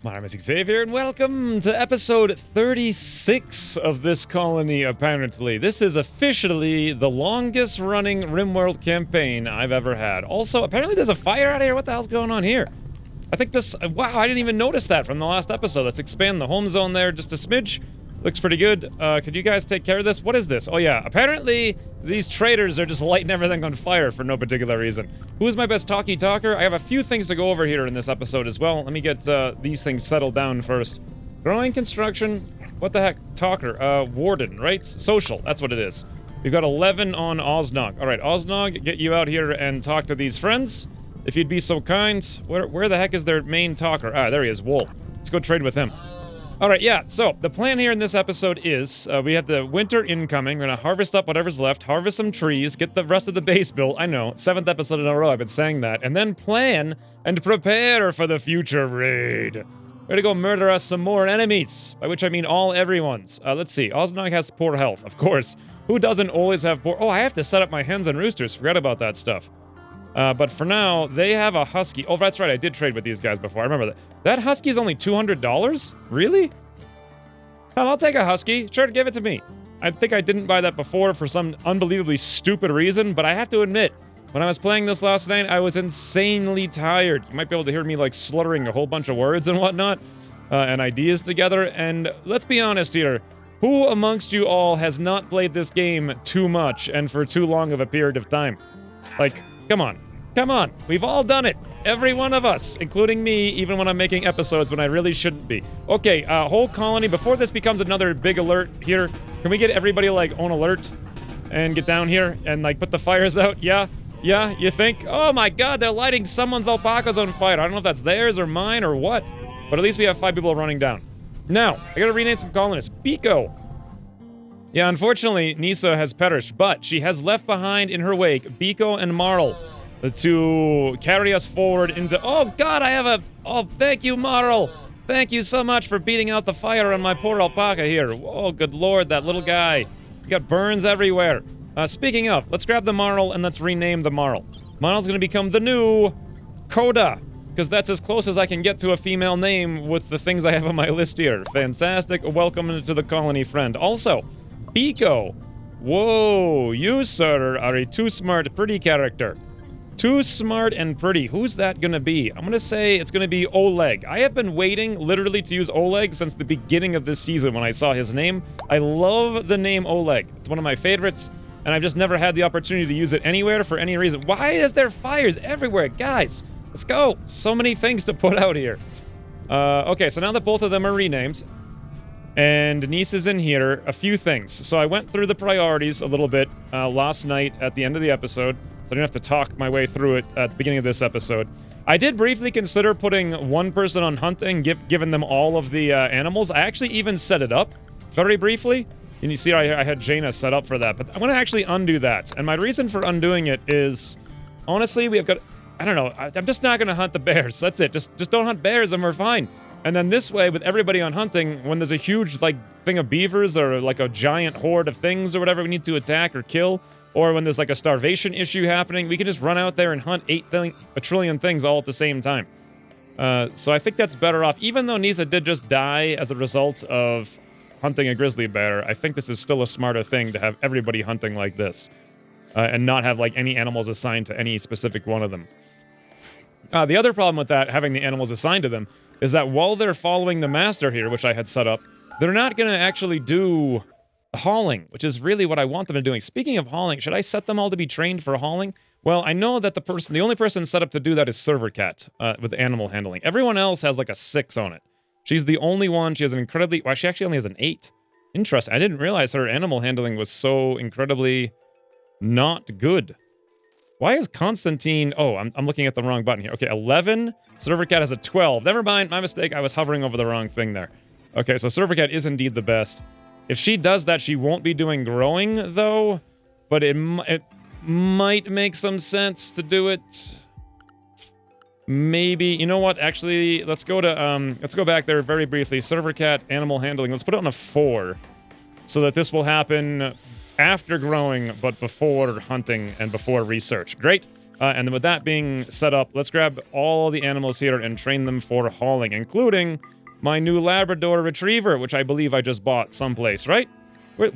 My name is Xavier, and welcome to episode 36 of this colony, apparently. This is officially the longest-running RimWorld campaign I've ever had. Also, apparently there's a fire out here. What the hell's going on here? I think this... Wow, I didn't even notice that from the last episode. Let's expand the home zone there just a smidge. Looks pretty good. Could you guys take care of this? What is this? Oh, yeah. Apparently, these traders are just lighting everything on fire for no particular reason. Who is my best talker? I have a few things to go over here in this episode as well. Let me get these things settled down first. Growing construction. What the heck? Talker. Warden, right? Social. That's what it is. We've got 11 on Osnog. All right, Osnog, get you out here and talk to these friends. If you'd be so kind. Where the heck is their main talker? Ah, there he is. Wool. Let's go trade with him. Alright, yeah, so the plan here in this episode is we have the winter incoming. We're gonna harvest up whatever's left, harvest some trees, get the rest of the base built. I know, 7th episode in a row I've been saying that. And then plan and prepare for the future raid. We're gonna go murder us some more enemies, by which I mean all everyone's. Let's see, Osnog has poor health, of course. Who doesn't always have poor... Oh, I have to set up my hens and roosters, forget about that stuff. But for now, they have a husky. Oh, that's right, I did trade with these guys before. I remember that. That husky is only $200? Really? Hell, I'll take a husky. Sure, give it to me. I think I didn't buy that before for some unbelievably stupid reason, but I have to admit, when I was playing this last night, I was insanely tired. You might be able to hear me, like, slurring a whole bunch of words and whatnot, and ideas together, and let's be honest here. Who amongst you all has not played this game too much and for too long of a period of time? Like... Come on. Come on. We've all done it. Every one of us, including me, even when I'm making episodes when I really shouldn't be. Okay, whole colony, before this becomes another big alert here, can we get everybody, like, on alert? And get down here and, like, put the fires out? Yeah? Yeah? You think? Oh my god, they're lighting someone's alpacas on fire. I don't know if that's theirs or mine or what, but at least we have 5 people running down. Now, I gotta rename some colonists. Biko. Yeah, unfortunately, Nisa has perished, but she has left behind in her wake Biko and Marl to carry us forward into... Oh, God, I have a... Oh, thank you, Marl. Thank you so much for beating out the fire on my poor alpaca here. Oh, good lord, that little guy. We got burns everywhere. Speaking of, let's grab the Marl and let's rename the Marl. Marl's gonna become the new Coda, because that's as close as I can get to a female name with the things I have on my list here. Fantastic. Welcome to the colony, friend. Also... Biko. Whoa, you, sir, are a too smart, pretty character. Too smart and pretty. Who's that gonna be? I'm gonna say it's gonna be Oleg. I have been waiting, literally, to use Oleg since the beginning of this season when I saw his name. I love the name Oleg. It's one of my favorites, and I've just never had the opportunity to use it anywhere for any reason. Why is there fires everywhere? Guys, let's go. So many things to put out here. Okay, so now that both of them are renamed, and Denise is in here, a few things. So I went through the priorities a little bit last night at the end of the episode, so I didn't have to talk my way through it at the beginning of this episode. I did briefly consider putting one person on hunting, giving them all of the animals. I actually even set it up very briefly. And you see I had Jaina set up for that, but I'm going to actually undo that. And my reason for undoing it is, honestly, we have got... I don't know, I'm just not going to hunt the bears. That's it. Just don't hunt bears and we're fine. And then this way, with everybody on hunting, when there's a huge, like, thing of beavers or, like, a giant horde of things or whatever we need to attack or kill, or when there's, like, a starvation issue happening, we can just run out there and hunt a trillion things all at the same time. So I think that's better off. Even though Nisa did just die as a result of hunting a grizzly bear, I think this is still a smarter thing to have everybody hunting like this. And not have, like, any animals assigned to any specific one of them. The other problem with that, having the animals assigned to them, is that while they're following the master here, which I had set up, they're not going to actually do hauling, which is really what I want them to be doing. Speaking of hauling, should I set them all to be trained for hauling? Well, I know that the only person set up to do that is Server Cat, with animal handling. Everyone else has like a 6 on it. She's the only one. She has an incredibly... Well, she actually only has an 8. Interesting. I didn't realize her animal handling was so incredibly not good. Why is Constantine... Oh, I'm looking at the wrong button here. Okay, 11. Server Cat has a 12. Never mind, my mistake. I was hovering over the wrong thing there. Okay, so Server Cat is indeed the best. If she does that, she won't be doing growing, though. But it might make some sense to do it. Maybe... You know what? Actually, let's go back there very briefly. Server Cat, animal handling. Let's put it on a 4. So that this will happen... after growing, but before hunting and before research. Great. And then with that being set up, let's grab all the animals here and train them for hauling, including my new Labrador Retriever, which I believe I just bought someplace, right?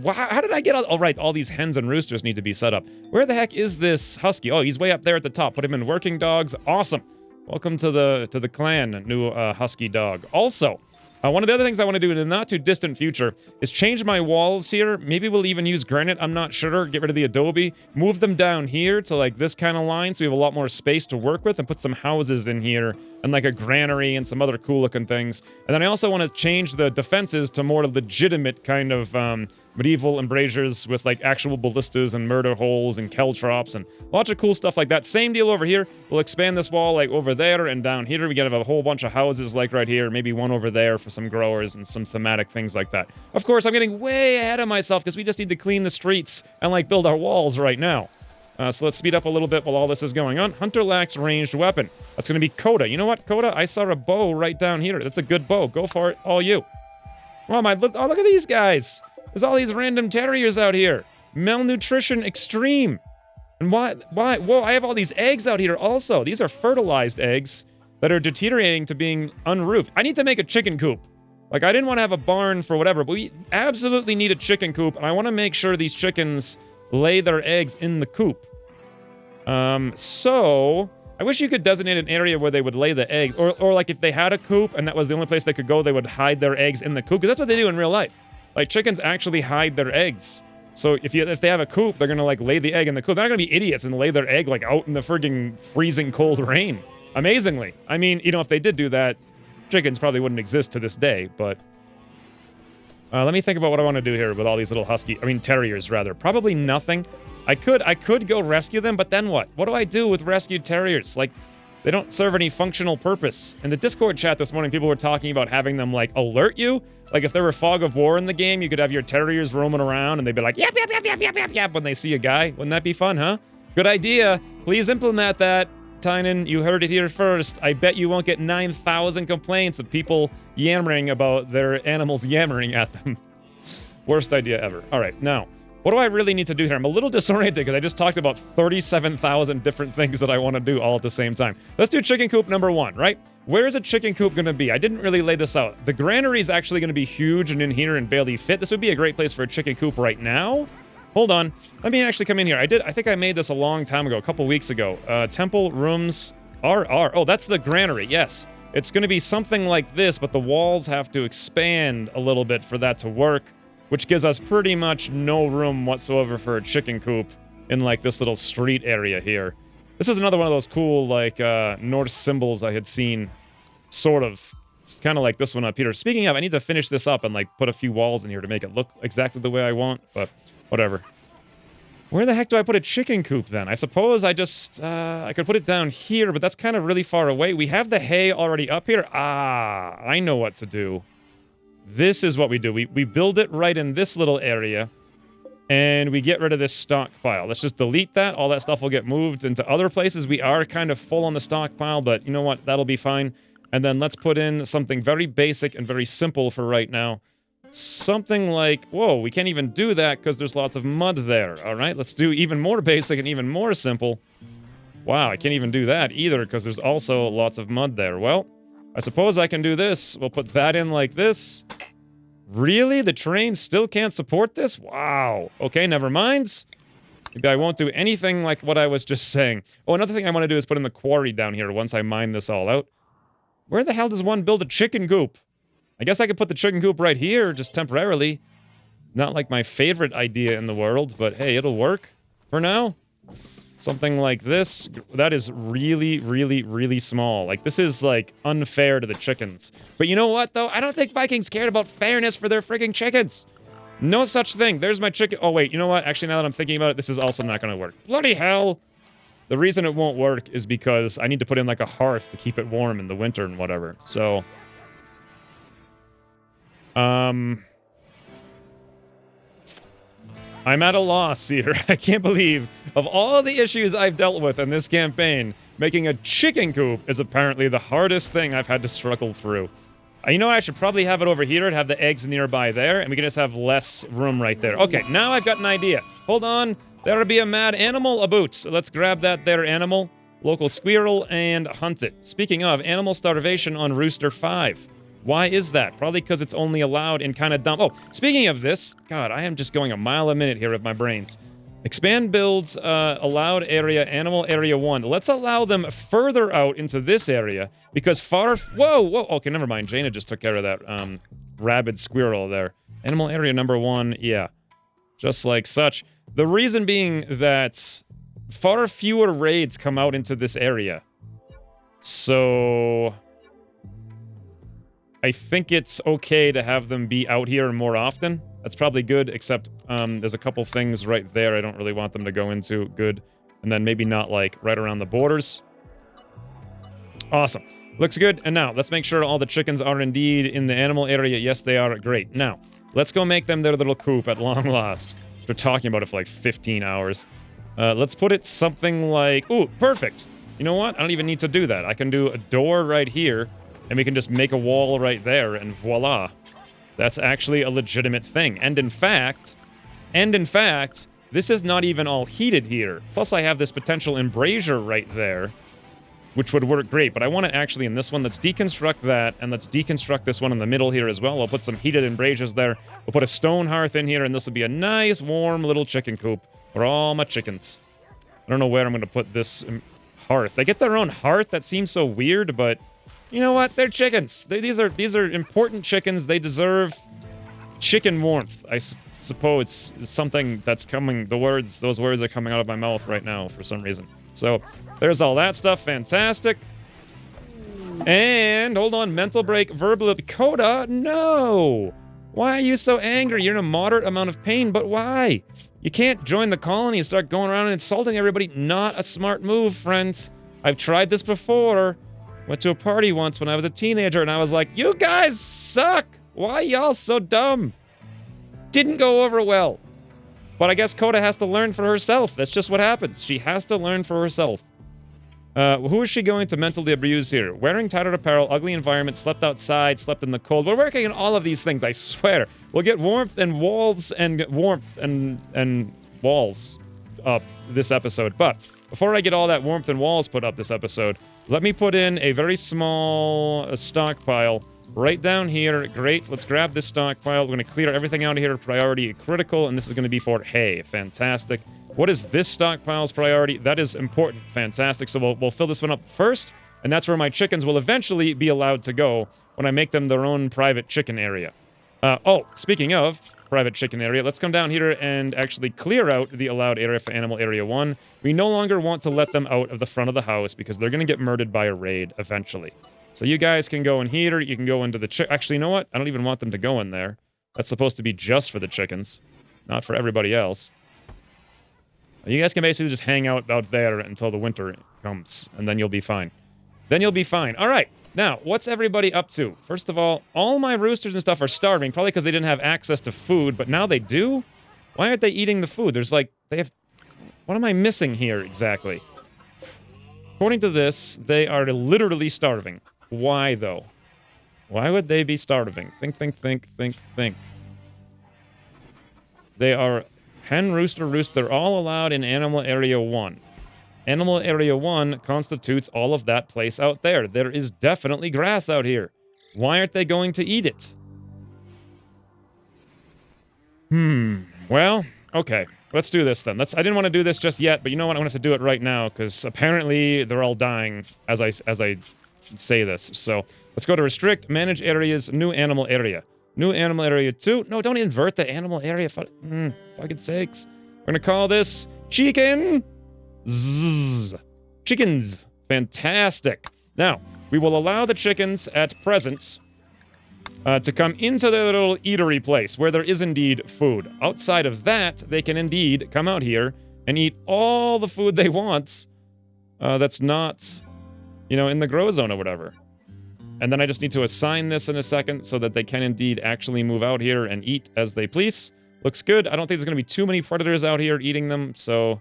How did I get all... Oh, right, all these hens and roosters need to be set up. Where the heck is this husky? Oh, he's way up there at the top. Put him in working dogs. Awesome. Welcome to the clan, new husky dog. Also, one of the other things I want to do in the not-too-distant future is change my walls here. Maybe we'll even use granite. I'm not sure. Get rid of the adobe. Move them down here to, like, this kind of line so we have a lot more space to work with and put some houses in here and, like, a granary and some other cool-looking things. And then I also want to change the defenses to more legitimate kind of medieval embrasures with, like, actual ballistas and murder holes and caltrops and lots of cool stuff like that. Same deal over here. We'll expand this wall, like, over there and down here. We gotta have a whole bunch of houses, like, right here. Maybe one over there for some growers and some thematic things like that. Of course, I'm getting way ahead of myself because we just need to clean the streets and, like, build our walls right now. So let's speed up a little bit while all this is going on. Hunter lacks ranged weapon. That's gonna be Coda. You know what, Coda? I saw a bow right down here. That's a good bow. Go for it, all you. Oh, look at these guys. There's all these random terriers out here. Malnutrition extreme. And why? Whoa, I have all these eggs out here also. These are fertilized eggs that are deteriorating to being unroofed. I need to make a chicken coop. Like, I didn't want to have a barn for whatever, but we absolutely need a chicken coop, and I want to make sure these chickens lay their eggs in the coop. So I wish you could designate an area where they would lay the eggs, or like if they had a coop and that was the only place they could go, they would hide their eggs in the coop, because that's what they do in real life. Like, chickens actually hide their eggs. So if they have a coop, they're gonna, like, lay the egg in the coop. They're not gonna be idiots and lay their egg, like, out in the frigging freezing cold rain. Amazingly. I mean, you know, if they did do that, chickens probably wouldn't exist to this day, but... let me think about what I want to do here with all these little terriers, rather. Probably nothing. I could go rescue them, but then what? What do I do with rescued terriers? Like, they don't serve any functional purpose. In the Discord chat this morning, people were talking about having them, like, alert you. Like, if there were fog of war in the game, you could have your terriers roaming around, and they'd be like, yap, yap, yap, yap, yap, yap, yap, when they see a guy. Wouldn't that be fun, huh? Good idea. Please implement that, Tynan. You heard it here first. I bet you won't get 9,000 complaints of people yammering about their animals yammering at them. Worst idea ever. All right, now, what do I really need to do here? I'm a little disoriented because I just talked about 37,000 different things that I want to do all at the same time. Let's do chicken coop number 1, right? Where is a chicken coop going to be? I didn't really lay this out. The granary is actually going to be huge and in here and barely fit. This would be a great place for a chicken coop right now. Hold on. Let me actually come in here. I think I made this a long time ago, a couple weeks ago. Temple rooms RR. Oh, that's the granary. Yes. It's going to be something like this, but the walls have to expand a little bit for that to work, which gives us pretty much no room whatsoever for a chicken coop in, like, this little street area here. This is another one of those cool, like, Norse symbols I had seen, sort of. It's kind of like this one up here. Speaking of, I need to finish this up and, like, put a few walls in here to make it look exactly the way I want, but whatever. Where the heck do I put a chicken coop, then? I suppose I just, I could put it down here, but that's kind of really far away. We have the hay already up here. Ah, I know what to do. This is what we do. We build it right in this little area, and we get rid of this stockpile. Let's just delete that. All that stuff will get moved into other places. We are kind of full on the stockpile, but you know what? That'll be fine. And then let's put in something very basic and very simple for right now. Something like, whoa, we can't even do that because there's lots of mud there. All right, let's do even more basic and even more simple. Wow, I can't even do that either because there's also lots of mud there. Well, I suppose I can do this. We'll put that in like this. Really? The terrain still can't support this? Wow. Okay, never mind. Maybe I won't do anything like what I was just saying. Oh, another thing I want to do is put in the quarry down here once I mine this all out. Where the hell does one build a chicken coop? I guess I could put the chicken coop right here, just temporarily. Not like my favorite idea in the world, but hey, it'll work for now. Something like this. That is really, really, really small. Like, this is, like, unfair to the chickens. But you know what, though? I don't think Vikings cared about fairness for their freaking chickens. No such thing. There's my chicken. Oh, wait. You know what? Actually, now that I'm thinking about it, this is also not going to work. Bloody hell. The reason it won't work is because I need to put in, like, a hearth to keep it warm in the winter and whatever. So, I'm at a loss here. I can't believe, of all the issues I've dealt with in this campaign, making a chicken coop is apparently the hardest thing I've had to struggle through. You know what? I should probably have it over here and have the eggs nearby there, and we can just have less room right there. Okay, now I've got an idea. Hold on. There be a mad animal aboot. Let's grab that there animal, local squirrel, and hunt it. Speaking of, animal starvation on Rooster 5. Why is that? Probably because it's only allowed in kind of dumb... Oh, speaking of this, God, I am just going a mile a minute here with my brains. Expand builds, allowed area, animal area 1. Let's allow them further out into this area, because far... Whoa! Okay, never mind. Jaina just took care of that, rabid squirrel there. Animal area number 1, yeah. Just like such. The reason being that far fewer raids come out into this area. So... I think it's okay to have them be out here more often. That's probably good, except there's a couple things right there I don't really want them to go into. Good. And then maybe not, like, right around the borders. Awesome. Looks good. And now, let's make sure all the chickens are indeed in the animal area. Yes, they are. Great. Now, let's go make them their little coop at long last. They're talking about it for like 15 hours. Let's put it something like... Ooh, perfect. You know what? I don't even need to do that. I can do a door right here, and we can just make a wall right there, and voila. That's actually a legitimate thing. And in fact, this is not even all heated here. Plus, I have this potential embrasure right there, which would work great. But I want to actually, in this one, let's deconstruct that, and let's deconstruct this one in the middle here as well. I'll put some heated embrasures there. We'll put a stone hearth in here, and this will be a nice, warm little chicken coop for all my chickens. I don't know where I'm going to put this hearth. They get their own hearth? That seems so weird, but you know what? They're chickens. These are important chickens. They deserve chicken warmth. I suppose something that's coming. Those words are coming out of my mouth right now for some reason. So there's all that stuff. Fantastic. And hold on, mental break, verbal. Coda, no. Why are you so angry? You're in a moderate amount of pain, but why? You can't join the colony and start going around and insulting everybody. Not a smart move, friends. I've tried this before. Went to a party once when I was a teenager, and I was like, you guys suck! Why y'all so dumb? Didn't go over well. But I guess Coda has to learn for herself. That's just what happens. She has to learn for herself. Who is she going to mentally abuse here? Wearing tattered apparel, ugly environment, slept outside, slept in the cold. We're working on all of these things, I swear. We'll get warmth and walls and walls up this episode. But before I get all that warmth and walls put up this episode, let me put in a very small stockpile right down here. Great. Let's grab this stockpile. We're going to clear everything out of here. Priority critical, and this is going to be for hay. Fantastic. What is this stockpile's priority? That is important. Fantastic. So we'll fill this one up first, and that's where my chickens will eventually be allowed to go when I make them their own private chicken area. Oh, speaking of private chicken area, let's come down here and actually clear out the allowed area for animal area 1. We no longer want to let them out of the front of the house because they're going to get murdered by a raid eventually. So you guys can go in here. You can go into the actually, you know what? I don't even want them to go in there. That's supposed to be just for the chickens, not for everybody else. You guys can basically just hang out there until the winter comes, and then you'll be fine. Then you'll be fine. All right. Now, what's everybody up to? First of all my roosters and stuff are starving, probably because they didn't have access to food, but now they do? Why aren't they eating the food? There's like, they have... What am I missing here exactly? According to this, they are literally starving. Why, though? Why would they be starving? Think. They are hen, rooster, roost. They're all allowed in animal area 1. Animal area 1 constitutes all of that place out there. There is definitely grass out here. Why aren't they going to eat it? Well, okay. Let's do this then. I didn't want to do this just yet, but you know what? I'm going to have to do it right now, because apparently they're all dying as I say this. So let's go to restrict, manage areas, new animal area. New animal area 2. No, don't invert the animal area. Fucking sakes. We're going to call this chicken. Chickens. Fantastic. Now, we will allow the chickens at present to come into their little eatery place where there is indeed food. Outside of that, they can indeed come out here and eat all the food they want that's not, in the grow zone or whatever. And then I just need to assign this in a second so that they can indeed actually move out here and eat as they please. Looks good. I don't think there's going to be too many predators out here eating them, so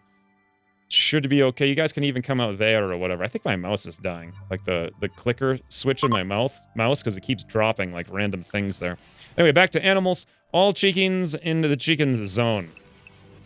should be okay. You guys can even come out there or whatever. I think my mouse is dying. Like the clicker switch in my mouse, because it keeps dropping like random things there. Anyway, back to animals. All chickens into the chickens zone.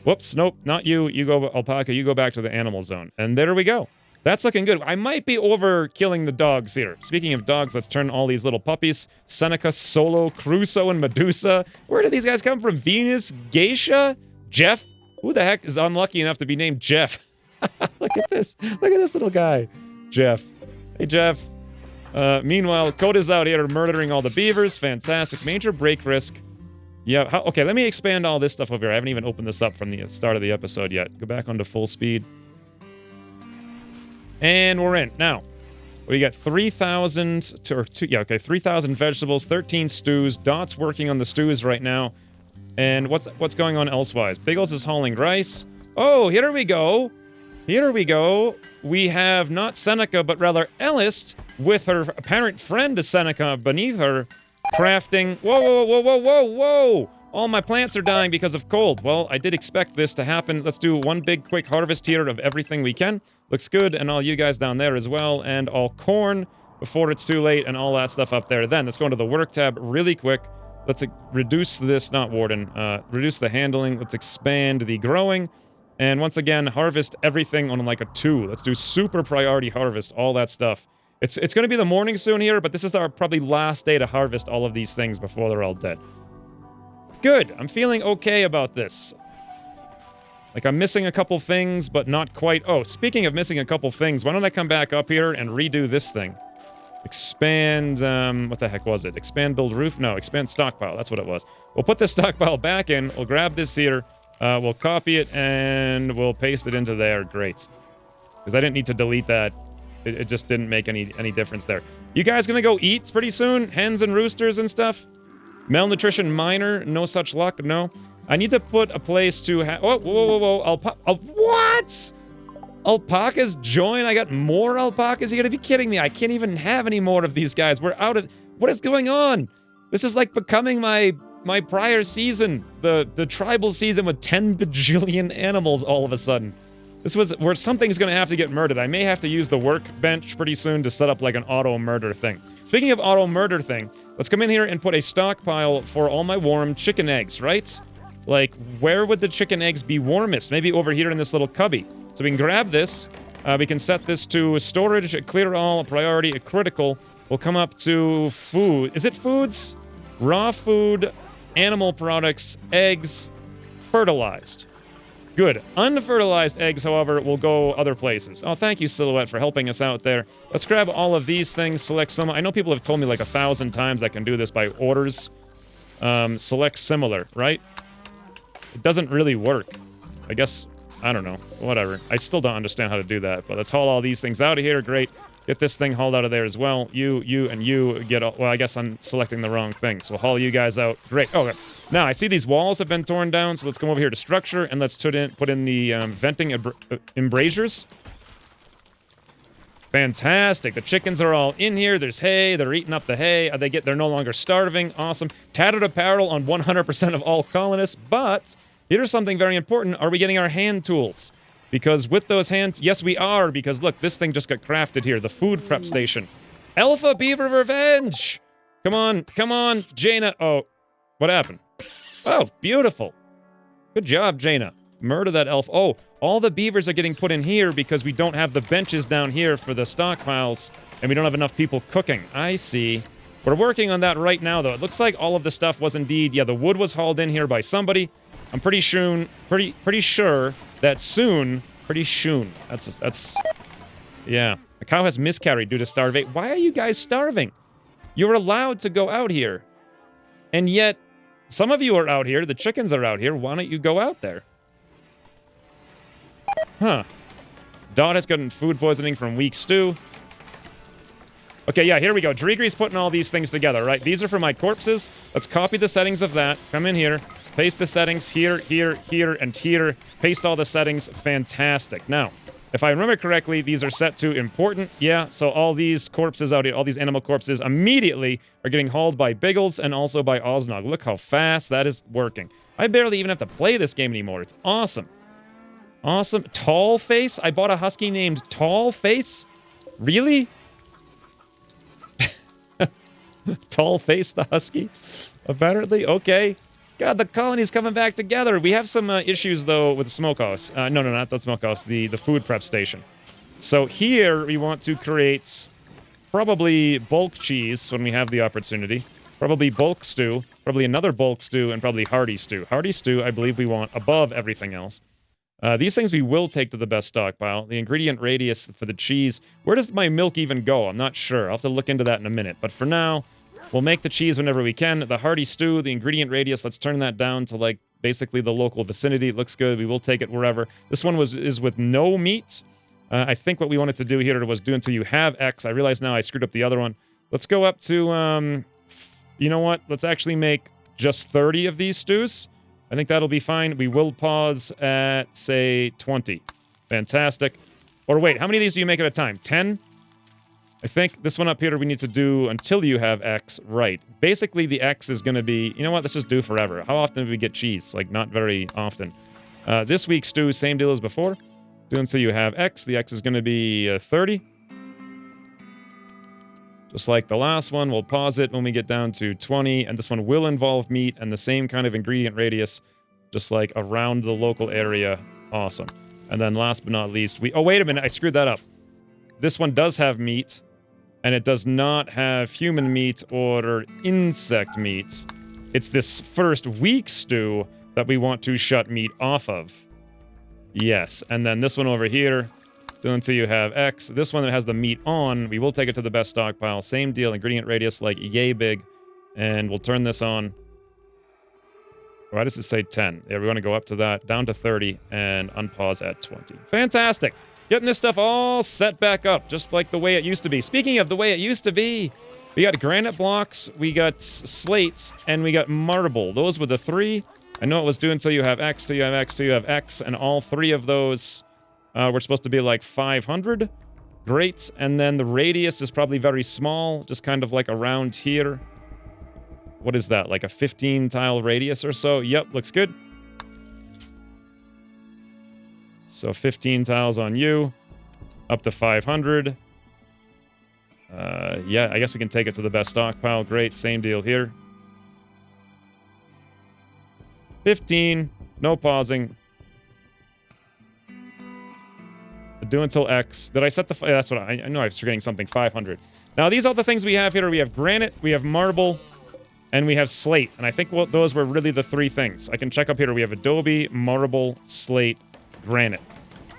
Whoops, nope, not you. You go, alpaca, you go back to the animal zone. And there we go. That's looking good. I might be overkilling the dogs here. Speaking of dogs, let's turn all these little puppies. Seneca, Solo, Crusoe, and Medusa. Where do these guys come from? Venus, Geisha, Jeff? Who the heck is unlucky enough to be named Jeff? Look at this. Look at this little guy. Jeff. Hey, Jeff. Meanwhile, Coda's out here murdering all the beavers. Fantastic. Major break risk. Yeah, okay, let me expand all this stuff over here. I haven't even opened this up from the start of the episode yet. Go back onto full speed. And we're in. Now, we got 3,000 3,000 vegetables, 13 stews. Dot's working on the stews right now. And what's going on elsewise? Biggles is hauling rice. Oh, here we go. Here we go. We have not Seneca, but rather Ellis with her apparent friend Seneca beneath her, crafting. Whoa, whoa, whoa, whoa, whoa, whoa! All my plants are dying because of cold. Well, I did expect this to happen. Let's do one big quick harvest here of everything we can. Looks good, and all you guys down there as well, and all corn before it's too late, and all that stuff up there. Then, let's go into the work tab really quick. Let's reduce this, not warden, reduce the handling. Let's expand the growing. And once again, harvest everything on like a 2. Let's do super priority harvest, all that stuff. It's going to be the morning soon here, but this is our probably last day to harvest all of these things before they're all dead. Good. I'm feeling okay about this. Like, I'm missing a couple things, but not quite. Oh, speaking of missing a couple things, why don't I come back up here and redo this thing? Expand, what the heck was it? Expand build roof? No, expand stockpile. That's what it was. We'll put the stockpile back in. We'll grab this here. We'll copy it, and we'll paste it into there. Great. Because I didn't need to delete that. It just didn't make any difference there. You guys gonna go eat pretty soon? Hens and roosters and stuff? Malnutrition minor? No such luck? No? I need to put a place to have... Oh, whoa, whoa, whoa. What? Alpacas join? I got more alpacas? You gotta be kidding me. I can't even have any more of these guys. We're out of... What is going on? This is like becoming my prior season. The tribal season with 10 bajillion animals all of a sudden. This was where something's gonna have to get murdered. I may have to use the workbench pretty soon to set up like an auto murder thing. Speaking of auto murder thing, let's come in here and put a stockpile for all my warm chicken eggs, right? Like, where would the chicken eggs be warmest? Maybe over here in this little cubby. So we can grab this. We can set this to storage, a clear all, a priority, a critical. We'll come up to food. Is it foods? Raw food, animal products, eggs, fertilized. Good. Unfertilized eggs, however, will go other places. Oh, thank you, Silhouette, for helping us out there. Let's grab all of these things, select some. I know people have told me like 1,000 times I can do this by orders. Select similar, right? It doesn't really work. I guess, I don't know. Whatever. I still don't understand how to do that, but let's haul all these things out of here. Great. Get this thing hauled out of there as well. You, and you get all... Well, I guess I'm selecting the wrong thing, so we'll haul you guys out. Great. Okay. Now, I see these walls have been torn down, so let's come over here to structure, and let's put in the venting embrasures. Fantastic. The chickens are all in here. There's hay. They're eating up the hay. They're no longer starving. Awesome. Tattered apparel on 100% of all colonists, but here's something very important. Are we getting our hand tools? Because with those hands, yes, we are, because look, this thing just got crafted here, the food prep station. Alpha Beaver Revenge! Come on, Jaina. Oh, what happened? Oh, beautiful. Good job, Jaina. Murder that elf. Oh, all the beavers are getting put in here because we don't have the benches down here for the stockpiles, and we don't have enough people cooking. I see. We're working on that right now, though. It looks like all of the stuff was indeed, yeah, the wood was hauled in here by somebody. I'm pretty sure that soon, that's, yeah. A cow has miscarried due to starvation. Why are you guys starving? You're allowed to go out here. And yet, some of you are out here, the chickens are out here, why don't you go out there? Huh. Dot has gotten food poisoning from weak stew. Okay, yeah, here we go. Drigri's putting all these things together, right? These are for my corpses. Let's copy the settings of that. Come in here. Paste the settings here, here, here, and here. Paste all the settings. Fantastic. Now, if I remember correctly, these are set to important. Yeah, so all these corpses out here, all these animal corpses immediately are getting hauled by Biggles and also by Osnog. Look how fast that is working. I barely even have to play this game anymore. It's awesome. Awesome. Tall Face? I bought a husky named Tall Face? Really? Tall Face the husky? Apparently? Okay. God, the colony's coming back together. We have some issues, though, with the smokehouse. No, not the smokehouse. The food prep station. So here, we want to create probably bulk cheese when we have the opportunity. Probably bulk stew. Probably another bulk stew, and probably hearty stew. Hearty stew, I believe we want above everything else. These things we will take to the best stockpile. The ingredient radius for the cheese. Where does my milk even go? I'm not sure. I'll have to look into that in a minute. But for now, we'll make the cheese whenever we can. The hearty stew, the ingredient radius, let's turn that down to, like, basically the local vicinity. It looks good. We will take it wherever. This one is with no meat. I think what we wanted to do here was do until you have X. I realize now I screwed up the other one. Let's go up to, you know what? Let's actually make just 30 of these stews. I think that'll be fine. We will pause at, say, 20. Fantastic. Or wait, how many of these do you make at a time? 10? I think this one up here we need to do until you have X. Right. Basically, the X is going to be... You know what? Let's just do forever. How often do we get cheese? Like, not very often. This week's stew, same deal as before. Do until you have X. The X is going to be 30. Just like the last one, we'll pause it when we get down to 20, and this one will involve meat and the same kind of ingredient radius, just like around the local area. Awesome. And then last but not least, oh, wait a minute, I screwed that up. This one does have meat, and it does not have human meat or insect meat. It's this first week stew that we want to shut meat off of. Yes, and then this one over here, do until you have X. This one that has the meat on, we will take it to the best stockpile. Same deal, ingredient radius like yay big. And we'll turn this on. Why does it say 10? Yeah, we want to go up to that, down to 30, and unpause at 20. Fantastic! Getting this stuff all set back up, just like the way it used to be. Speaking of the way it used to be, we got granite blocks, we got slates, and we got marble. Those were the three. I know it was do until you have X, till you have X, till you have X, and all three of those... we're supposed to be like 500. Great. And then the radius is probably very small, just kind of like around here. What is that? Like a 15 tile radius or so? Yep, looks good. So 15 tiles on you. Up to 500. Yeah, I guess we can take it to the best stockpile. Great. Same deal here. 15. No pausing. Do until X. Did I set the... That's what I know. I was forgetting something. 500. Now, these are the things we have here. We have granite, we have marble, and we have slate. And I think those were really the three things. I can check up here. We have adobe, marble, slate, granite.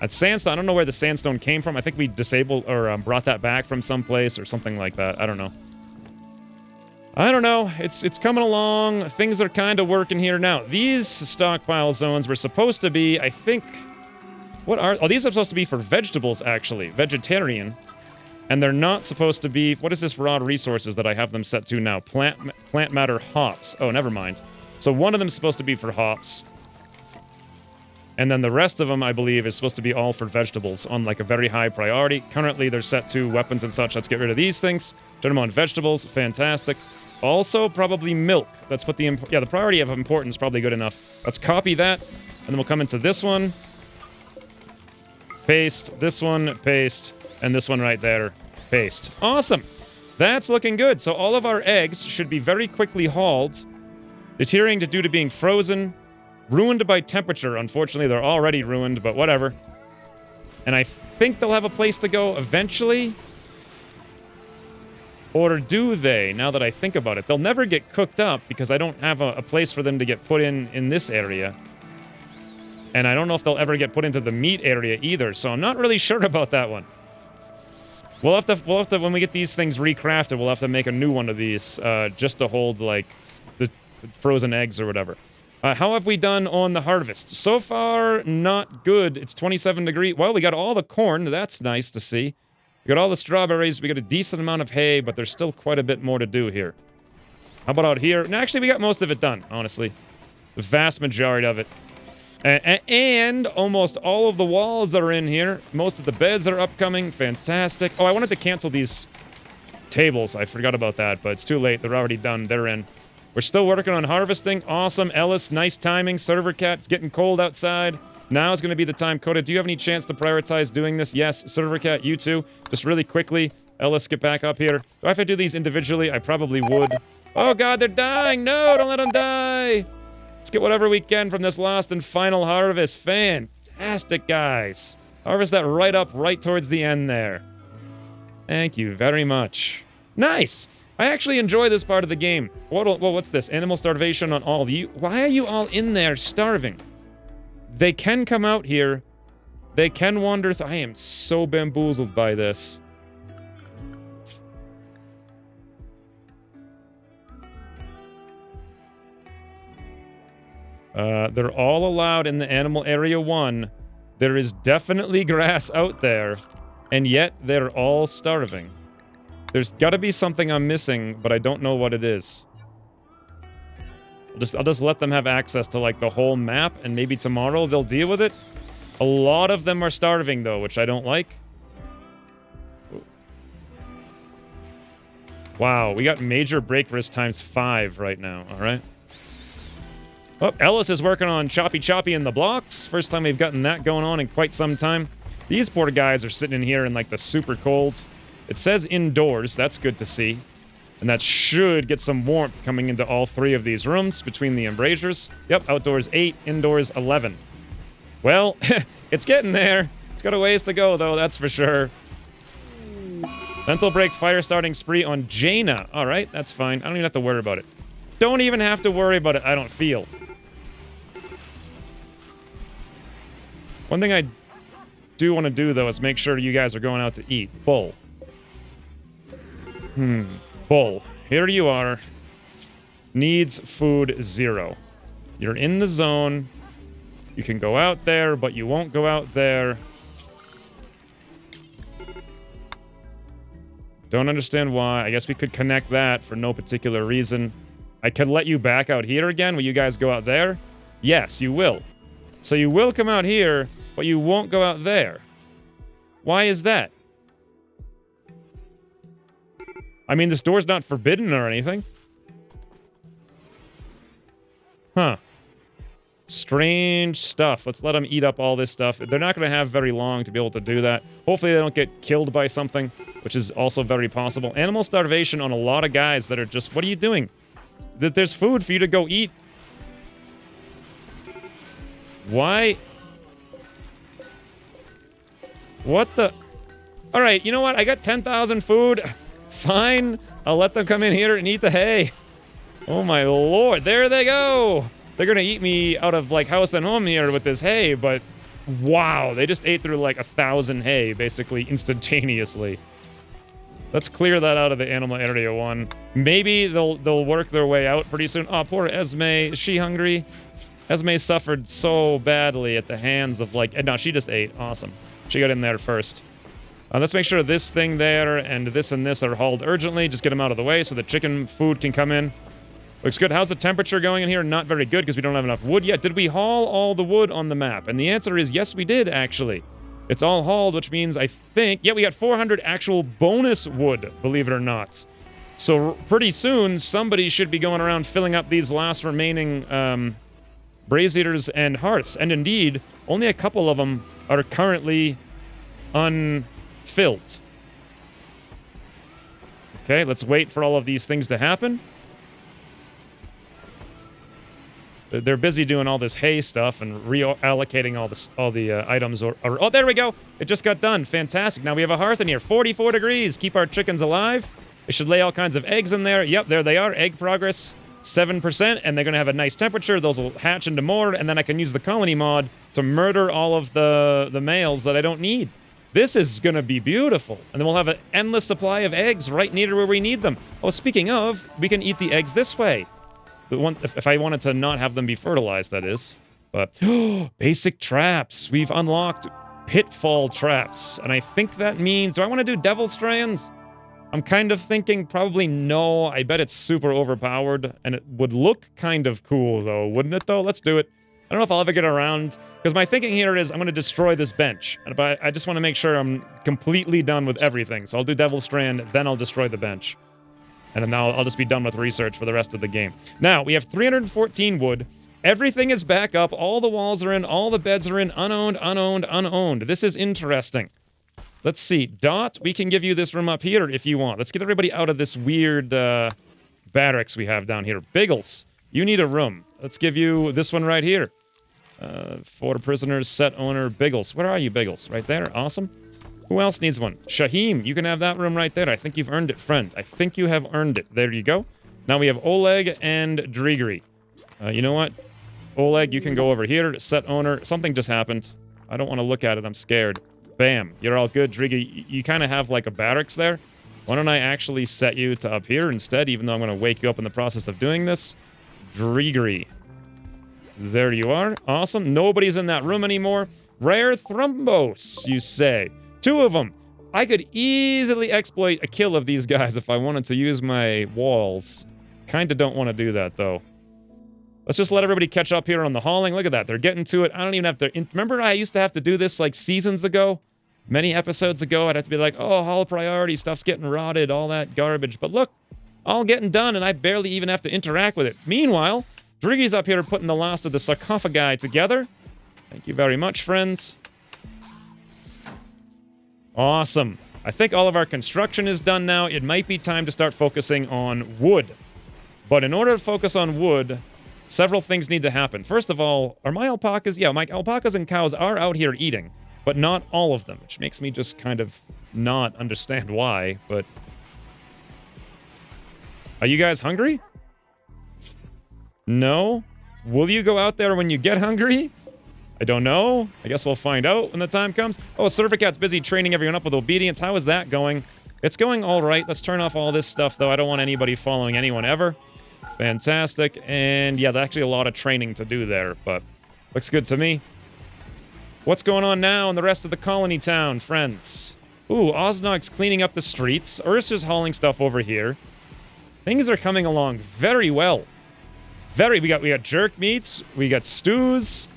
At sandstone, I don't know where the sandstone came from. I think we disabled or brought that back from someplace or something like that. I don't know. I don't know. It's coming along. Things are kind of working here now. These stockpile zones were supposed to be, I think... What are... Oh, these are supposed to be for vegetables, actually. Vegetarian. And they're not supposed to be... What is this raw resources that I have them set to now? Plant matter hops. Oh, never mind. So one of them is supposed to be for hops. And then the rest of them, I believe, is supposed to be all for vegetables on, like, a very high priority. Currently, they're set to weapons and such. Let's get rid of these things. Turn them on vegetables. Fantastic. Also, probably milk. That's what the... Yeah, the priority of importance is probably good enough. Let's copy that. And then we'll come into this one. Paste, this one, paste, and this one right there, paste. Awesome! That's looking good. So all of our eggs should be very quickly hauled. Deteriorating due to being frozen. Ruined by temperature. Unfortunately, they're already ruined, but whatever. And I think they'll have a place to go eventually. Or do they, now that I think about it? They'll never get cooked up because I don't have a place for them to get put in this area. And I don't know if they'll ever get put into the meat area either, so I'm not really sure about that one. We'll have to, when we get these things recrafted, we'll have to make a new one of these, just to hold, like, the frozen eggs or whatever. How have we done on the harvest? So far, not good. It's 27 degrees. Well, we got all the corn. That's nice to see. We got all the strawberries. We got a decent amount of hay, but there's still quite a bit more to do here. How about out here? No, actually, we got most of it done, honestly. The vast majority of it. And almost all of the walls are in here. Most of the beds are upcoming. Fantastic. Oh, I wanted to cancel these tables. I forgot about that, but it's too late. They're already done. They're in. We're still working on harvesting. Awesome. Ellis, nice timing. Server Cat, it's getting cold outside. Now is going to be the time. Coda, do you have any chance to prioritize doing this? Yes. Server Cat, you too. Just really quickly. Ellis, get back up here. Do I have to do these individually? I probably would. Oh, God, they're dying. No, don't let them die. Let's get whatever we can from this last and final harvest. Fantastic, guys. Harvest that right towards the end there. Thank you very much. Nice. I actually enjoy this part of the game. What's this? Animal starvation on all of you. Why are you all in there starving? They can come out here. They can wander I am so bamboozled by this. They're all allowed in the animal area 1. There is definitely grass out there, and yet they're all starving. There's got to be something I'm missing, but I don't know what it is. I'll just let them have access to, like, the whole map, and maybe tomorrow they'll deal with it. A lot of them are starving, though, which I don't like. Wow, we got major break risk times 5 right now, all right? Oh, Ellis is working on choppy in the blocks. First time we've gotten that going on in quite some time. These poor guys are sitting in here in, like, the super cold. It says indoors. That's good to see. And that should get some warmth coming into all 3 of these rooms between the embrasures. Yep, outdoors 8, indoors 11. Well, it's getting there. It's got a ways to go, though, that's for sure. Mental break fire starting spree on Jaina. All right, that's fine. I don't even have to worry about it. Don't even have to worry about it, I don't feel. One thing I do want to do, though, is make sure you guys are going out to eat. Bull. Bull. Here you are. Needs food 0. You're in the zone. You can go out there, but you won't go out there. Don't understand why. I guess we could connect that for no particular reason. I could let you back out here again. Will you guys go out there? Yes, you will. So you will come out here, but you won't go out there. Why is that? I mean, this door's not forbidden or anything. Huh. Strange stuff. Let's let them eat up all this stuff. They're not going to have very long to be able to do that. Hopefully they don't get killed by something, which is also very possible. Animal starvation on a lot of guys that are just, what are you doing? There's food for you to go eat. Why? What the? All right, you know what? I got 10,000 food. Fine. I'll let them come in here and eat the hay. Oh my lord. There they go. They're gonna eat me out of, like, house and home here with this hay, but wow, they just ate through like 1,000 hay basically instantaneously. Let's clear that out of the animal area 1. Maybe they'll work their way out pretty soon. Oh, poor Esme. Is she hungry? Esme suffered so badly at the hands of, like... No, she just ate. Awesome. She got in there first. Let's make sure this thing there and this are hauled urgently. Just get them out of the way so the chicken food can come in. Looks good. How's the temperature going in here? Not very good because we don't have enough wood yet. Did we haul all the wood on the map? And the answer is yes, we did, actually. It's all hauled, which means I think... Yeah, we got 400 actual bonus wood, believe it or not. So pretty soon, somebody should be going around filling up these last remaining braziers eaters and hearths. And indeed, only a couple of them are currently unfilled. Okay, let's wait for all of these things to happen. They're busy doing all this hay stuff and reallocating all the items. Oh, there we go. It just got done. Fantastic. Now we have a hearth in here. 44 degrees. Keep our chickens alive. They should lay all kinds of eggs in there. Yep, there they are. Egg progress, 7%. And they're going to have a nice temperature. Those will hatch into more. And then I can use the colony mod to murder all of the males that I don't need. This is going to be beautiful. And then we'll have an endless supply of eggs right near where we need them. Oh, speaking of, we can eat the eggs this way. If I wanted to not have them be fertilized, that is. But, basic traps. We've unlocked pitfall traps. And I think that means, do I want to do devil strands? I'm kind of thinking probably no. I bet it's super overpowered. And it would look kind of cool, though. Wouldn't it, though? Let's do it. I don't know if I'll ever get around. Because my thinking here is I'm going to destroy this bench. But I just want to make sure I'm completely done with everything. So I'll do devil strand, then I'll destroy the bench. And then I'll just be done with research for the rest of the game. Now, we have 314 wood. Everything is back up. All the walls are in. All the beds are in. Unowned, unowned, unowned. This is interesting. Let's see. Dot, we can give you this room up here if you want. Let's get everybody out of this weird barracks we have down here. Biggles, you need a room. let's give you this one right here. For prisoners, set owner, Biggles. Where are you, Biggles? Right there. Awesome. Who else needs one? Shaheem, you can have that room right there. I think you've earned it, friend. I think you have earned it. There you go. Now we have Oleg and Drigri. You know what? Oleg, you can go over here. Set owner. Something just happened. I don't want to look at it. I'm scared. Bam. You're all good. Drigri, you kind of have like a barracks there. Why don't I actually set you to up here instead, even though I'm going to wake you up in the process of doing this? Drigri. There you are. Awesome. Nobody's in that room anymore. Rare thrombos, you say. 2 of them. I could easily exploit a kill of these guys if I wanted to use my walls. Kinda don't want to do that, though. Let's just let everybody catch up here on the hauling. Look at that. They're getting to it. I don't even have to... Remember I used to have to do this like seasons ago? Many episodes ago, I'd have to be like, oh, haul priority, stuff's getting rotted, all that garbage. But look, all getting done, and I barely even have to interact with it. Meanwhile... Driggy's up here putting the last of the sarcophagi together. Thank you very much, friends. Awesome. I think all of our construction is done now. It might be time to start focusing on wood. But in order to focus on wood, several things need to happen. First of all, are my alpacas... Yeah, my alpacas and cows are out here eating, but not all of them, which makes me just kind of not understand why, but... Are you guys hungry? No? Will you go out there when you get hungry? I don't know. I guess we'll find out when the time comes. Oh, Servacat's busy training everyone up with obedience. How is that going? It's going all right. Let's turn off all this stuff, though. I don't want anybody following anyone ever. Fantastic. And yeah, there's actually a lot of training to do there, but looks good to me. What's going on now in the rest of the colony town, friends? Ooh, Oznog's cleaning up the streets. Ursa's hauling stuff over here. Things are coming along very well. We got jerk meats, we got stews,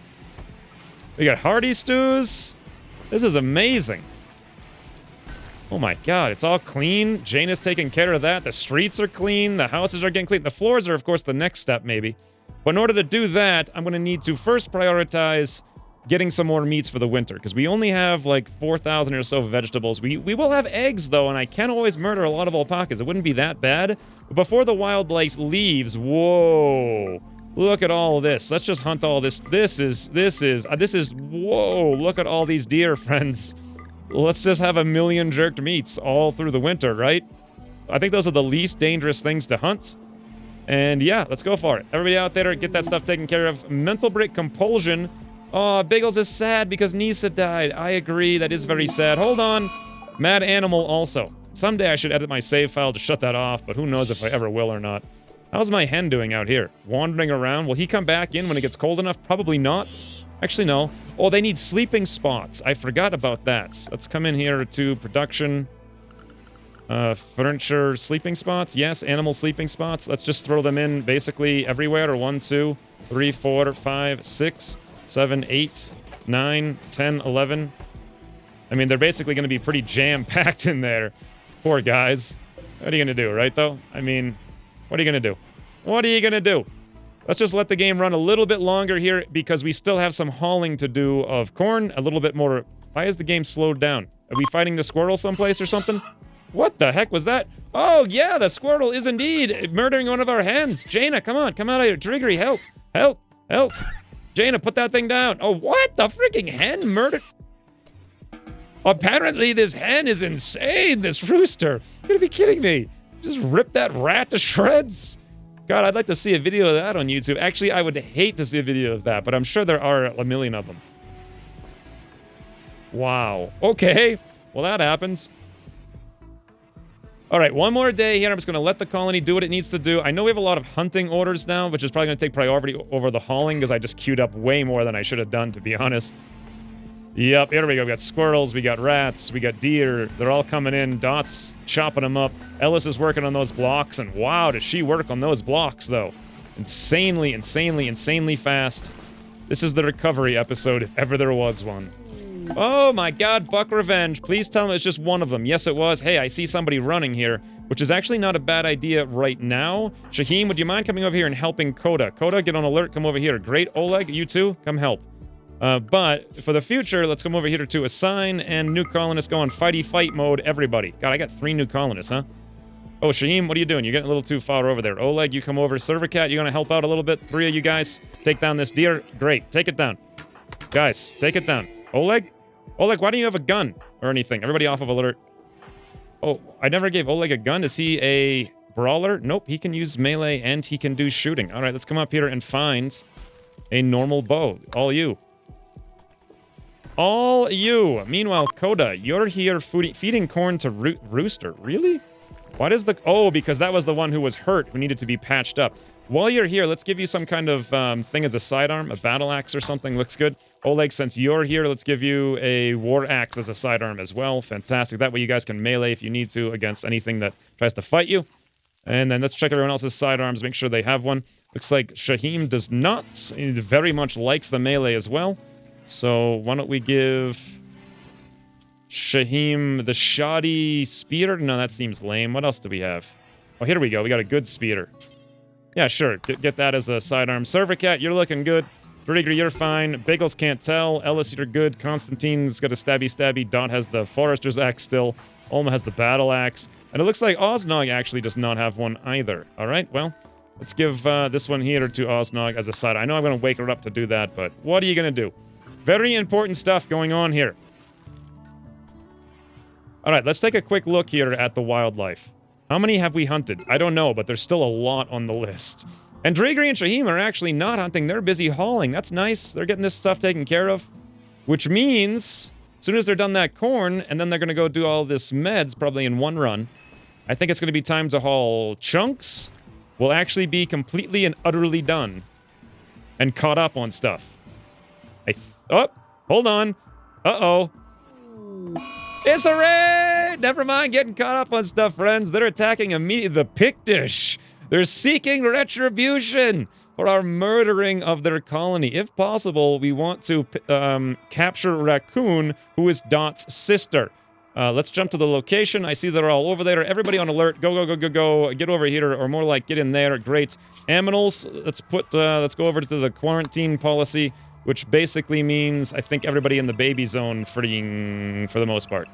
we got hearty stews. This is amazing. Oh my god, it's all clean. Jane is taking care of that. The streets are clean, the houses are getting clean. The floors are, of course, the next step, maybe. But in order to do that, I'm going to need to first prioritize getting some more meats for the winter, because we only have like 4,000 or so vegetables. We will have eggs, though, and I can always murder a lot of alpacas. It wouldn't be that bad. But before the wildlife leaves, whoa, look at all of this. Let's just hunt all this. This is, whoa, look at all these deer, friends. Let's just have 1 million jerked meats all through the winter, right? I think those are the least dangerous things to hunt. And yeah, let's go for it. Everybody out there, get that stuff taken care of. Mental break compulsion. Oh, Biggles is sad because Nisa died. I agree, that is very sad. Hold on. Mad Animal also. Someday I should edit my save file to shut that off, but who knows if I ever will or not. How's my hen doing out here? Wandering around? Will he come back in when it gets cold enough? Probably not. Actually, no. Oh, they need sleeping spots. I forgot about that. Let's come in here to production. Furniture sleeping spots. Yes, animal sleeping spots. Let's just throw them in basically everywhere. 1, 2, 3, 4, 5, 6, 7, 8, 9, 10, 11. I mean, they're basically going to be pretty jam-packed in there. Poor guys. What are you going to do, right, though? I mean, what are you going to do? What are you going to do? Let's just let the game run a little bit longer here because we still have some hauling to do of corn. A little bit more... Why is the game slowed down? Are we fighting the squirrel someplace or something? What the heck was that? Oh, yeah, the squirrel is indeed murdering one of our hens. Jaina, come on, come out of here. Driggery, help, help, help. Jaina, put that thing down. Oh, what? The freaking hen murdered... Apparently, this hen is insane, this rooster. You're gonna be kidding me. Just rip that rat to shreds. God, I'd like to see a video of that on YouTube. Actually, I would hate to see a video of that, but I'm sure there are a million of them. Wow. Okay. Well, that happens. All right, one more day here. I'm just going to let the colony do what it needs to do. I know we have a lot of hunting orders now, which is probably going to take priority over the hauling because I just queued up way more than I should have done, to be honest. Yep, here we go. We got squirrels, we got rats, we got deer. They're all coming in. Dot's chopping them up. Ellis is working on those blocks, and wow, does she work on those blocks, though. Insanely, insanely, insanely fast. This is the recovery episode, if ever there was one. Oh my god, Buck Revenge. Please tell me it's just one of them. Yes, it was. Hey, I see somebody running here, which is actually not a bad idea right now. Shaheem, would you mind coming over here and helping Coda? Coda, get on alert. Come over here. Great. Oleg, you too. Come help. But for the future, let's come over here to assign and new colonists go on fighty fight mode. Everybody. God, I got 3 new colonists, huh? Oh, Shaheem, what are you doing? You're getting a little too far over there. Oleg, you come over. Server Cat, you gonna help out a little bit? 3 of you guys take down this deer. Great. Take it down. Guys, take it down. Oleg? Oleg, why don't you have a gun or anything? Everybody off of alert. Oh, I never gave Oleg a gun. Is he a brawler? Nope, he can use melee and he can do shooting. All right, let's come up here and find a normal bow. All you. All you. Meanwhile, Coda, you're here feeding corn to Rooster. Really? Why does the... Oh, because that was the one who was hurt, who needed to be patched up. While you're here, let's give you some kind of thing as a sidearm. A battle axe or something looks good. Oleg, since you're here, let's give you a war axe as a sidearm as well. Fantastic. That way you guys can melee if you need to against anything that tries to fight you. And then let's check everyone else's sidearms, make sure they have one. Looks like Shaheem does not. He very much likes the melee as well. So why don't we give Shaheem the shoddy speeder? No, that seems lame. What else do we have? Oh, here we go. We got a good speeder. Yeah, sure. Get that as a sidearm. Server Cat, you're looking good. Drigger, you're fine. Bagels can't tell. Ellis, you're good. Constantine's got a stabby. Dot has the forester's axe still. Olma has the battle axe. And it looks like Oznog actually does not have one either. All right, well, let's give this one here to Oznog as a side. I know I'm going to wake her up to do that, but what are you going to do? Very important stuff going on here. All right, let's take a quick look here at the wildlife. How many have we hunted? I don't know, but there's still a lot on the list. And Drigri and Shaheem are actually not hunting. They're busy hauling. That's nice. They're getting this stuff taken care of. Which means, as soon as they're done that corn, and then they're going to go do all this meds, probably in one run, I think it's going to be time to haul chunks. Will actually be completely and utterly done. And caught up on stuff. Oh, hold on. Uh-oh. It's a raid! Never mind getting caught up on stuff, friends. They're attacking immediately the Pictish. They're seeking retribution for our murdering of their colony. If possible, we want to capture Raccoon, who is Dot's sister. Let's jump to the location. I see they're all over there. Everybody on alert. Go. Get over here, or more like get in there. Great. Aminals, let's go over to the quarantine policy, which basically means, I think, everybody in the baby zone for the most part.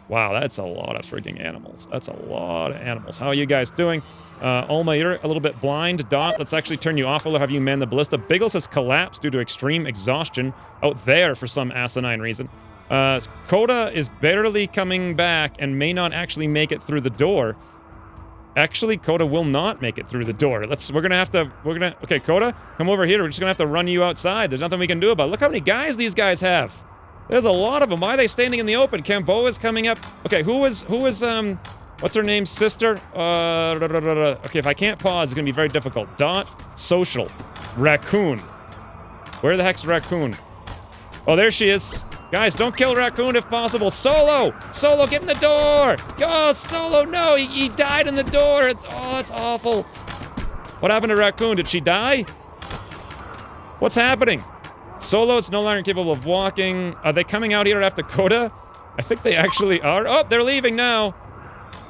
Wow, that's a lot of frigging animals. That's a lot of animals. How are you guys doing? Olma, you're a little bit blind. Dot, let's actually turn you off. We'll have you man the ballista. Biggles has collapsed due to extreme exhaustion out there for some asinine reason. Coda is barely coming back and may not actually make it through the door. Actually, Coda will not make it through the door. Okay, Coda, come over here. We're just gonna have to run you outside. There's nothing we can do about it. Look how many guys these guys have. There's a lot of them. Why are they standing in the open? Camboa's coming up. Okay, who is what's her name? Sister? Okay, if I can't pause, it's gonna be very difficult. Dot, social, Raccoon. Where the heck's Raccoon? Oh, there she is. Guys, don't kill Raccoon if possible. Solo! Solo, get in the door! Oh, Solo, no! He died in the door! It's awful. What happened to Raccoon? Did she die? What's happening? Solo's no longer capable of walking. Are they coming out here after Coda? I think they actually are. Oh, they're leaving now.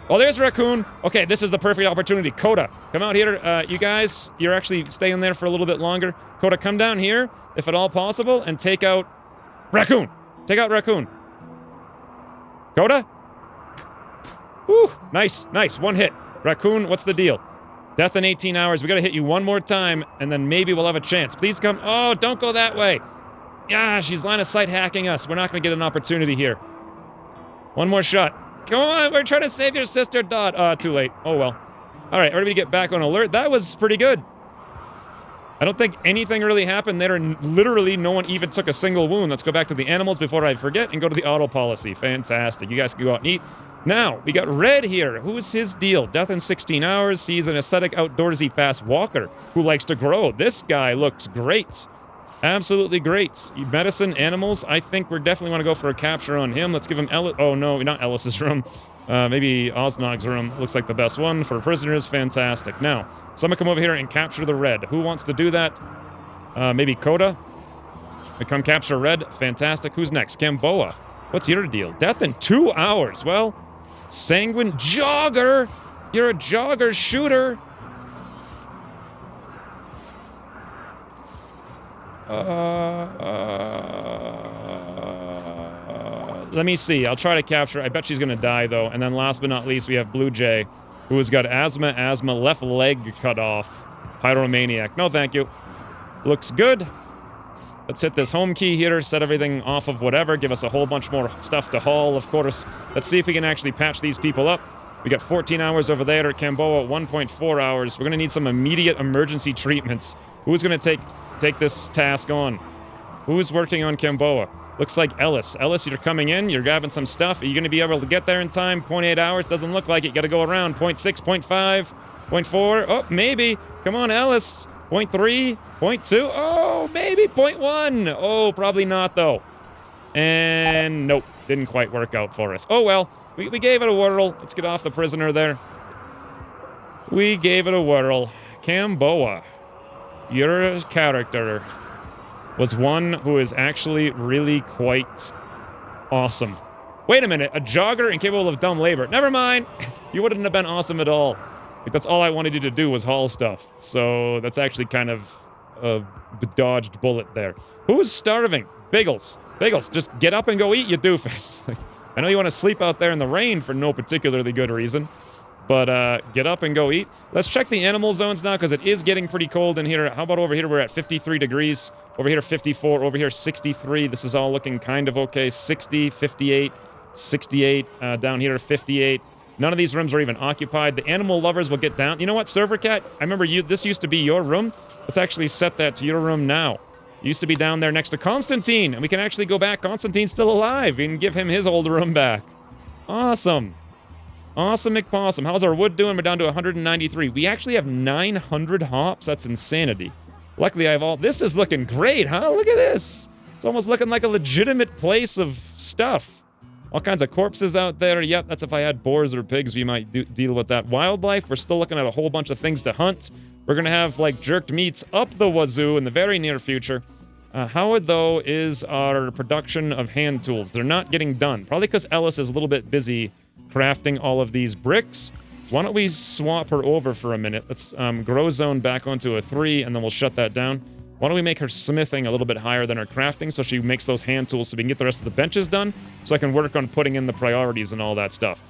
Oh, there's Raccoon. Okay, this is the perfect opportunity. Coda, come out here. You guys, you're actually staying there for a little bit longer. Coda, come down here, if at all possible, and take out Raccoon. Take out Raccoon. Coda? Whew, nice. One hit. Raccoon, what's the deal? Death in 18 hours. We gotta hit you one more time, and then maybe we'll have a chance. Please come. Oh, don't go that way. Yeah, she's line of sight hacking us. We're not gonna get an opportunity here. One more shot. Come on, we're trying to save your sister, Dot. Too late. Oh, well. All right, everybody get back on alert. That was pretty good. I don't think anything really happened there, and literally no one even took a single wound. Let's go back to the animals before I forget and go to the auto policy. Fantastic. You guys can go out and eat. Now, we got Red here. Who's his deal? Death in 16 hours. He's an aesthetic, outdoorsy, fast walker who likes to grow. This guy looks great. Absolutely great. Medicine, animals. I think we definitely want to go for a capture on him. Let's give him Ellis. Oh, no, not Ellis's room. Maybe Oznog's room looks like the best one for prisoners. Fantastic. Now, someone come over here and capture the Red. Who wants to do that? Maybe Coda? Come capture Red. Fantastic. Who's next? Camboa. What's your deal? Death in 2 hours. Well, Sanguine Jogger. You're a jogger shooter. Let me see. I'll try to capture. I bet she's going to die, though. And then last but not least, we have Blue Jay. Who's got asthma, left leg cut off. Pyromaniac. No, thank you. Looks good. Let's hit this home key here, set everything off of whatever, give us a whole bunch more stuff to haul, of course. Let's see if we can actually patch these people up. We got 14 hours over there at Camboa, 1.4 hours. We're going to need some immediate emergency treatments. Who's going to take this task on? Who's working on Camboa? Looks like Ellis. Ellis, you're coming in. You're grabbing some stuff. Are you going to be able to get there in time? 0.8 hours. Doesn't look like it. Got to go around. 0.6, 0.5, 0.4. Oh, maybe. Come on, Ellis. 0.3, 0.2. Oh, maybe 0.1. Oh, probably not, though. And nope. Didn't quite work out for us. Oh, well. We gave it a whirl. Let's get off the prisoner there. We gave it a whirl. Camboa, your character was one who is actually really quite awesome. Wait a minute, a jogger incapable of dumb labor. Never mind. You wouldn't have been awesome at all. Like, that's all I wanted you to do was haul stuff. So that's actually kind of a dodged bullet there. Who's starving? Biggles. Biggles, just get up and go eat, you doofus. I know you want to sleep out there in the rain for no particularly good reason. But get up and go eat. Let's check the animal zones now, because it is getting pretty cold in here. How about over here? We're at 53 degrees. Over here, 54. Over here, 63. This is all looking kind of okay. 60, 58, 68. Down here, 58. None of these rooms are even occupied. The animal lovers will get down. You know what, Server Cat? I remember this used to be your room. Let's actually set that to your room now. You used to be down there next to Constantine, and we can actually go back. Constantine's still alive. We can give him his old room back. Awesome. Awesome McPossum. How's our wood doing? We're down to 193. We actually have 900 hops. That's insanity. Luckily, I have all... This is looking great, huh? Look at this. It's almost looking like a legitimate place of stuff. All kinds of corpses out there. Yep, that's if I had boars or pigs, we might deal with that. Wildlife, we're still looking at a whole bunch of things to hunt. We're going to have, like, jerked meats up the wazoo in the very near future. How, though, is our production of hand tools? They're not getting done. Probably because Ellis is a little bit busy crafting all of these bricks. Why don't we swap her over for a minute? Let's grow zone back onto a 3, and then we'll shut that down. Why don't we make her smithing a little bit higher than her crafting so she makes those hand tools so we can get the rest of the benches done so I can work on putting in the priorities and all that stuff.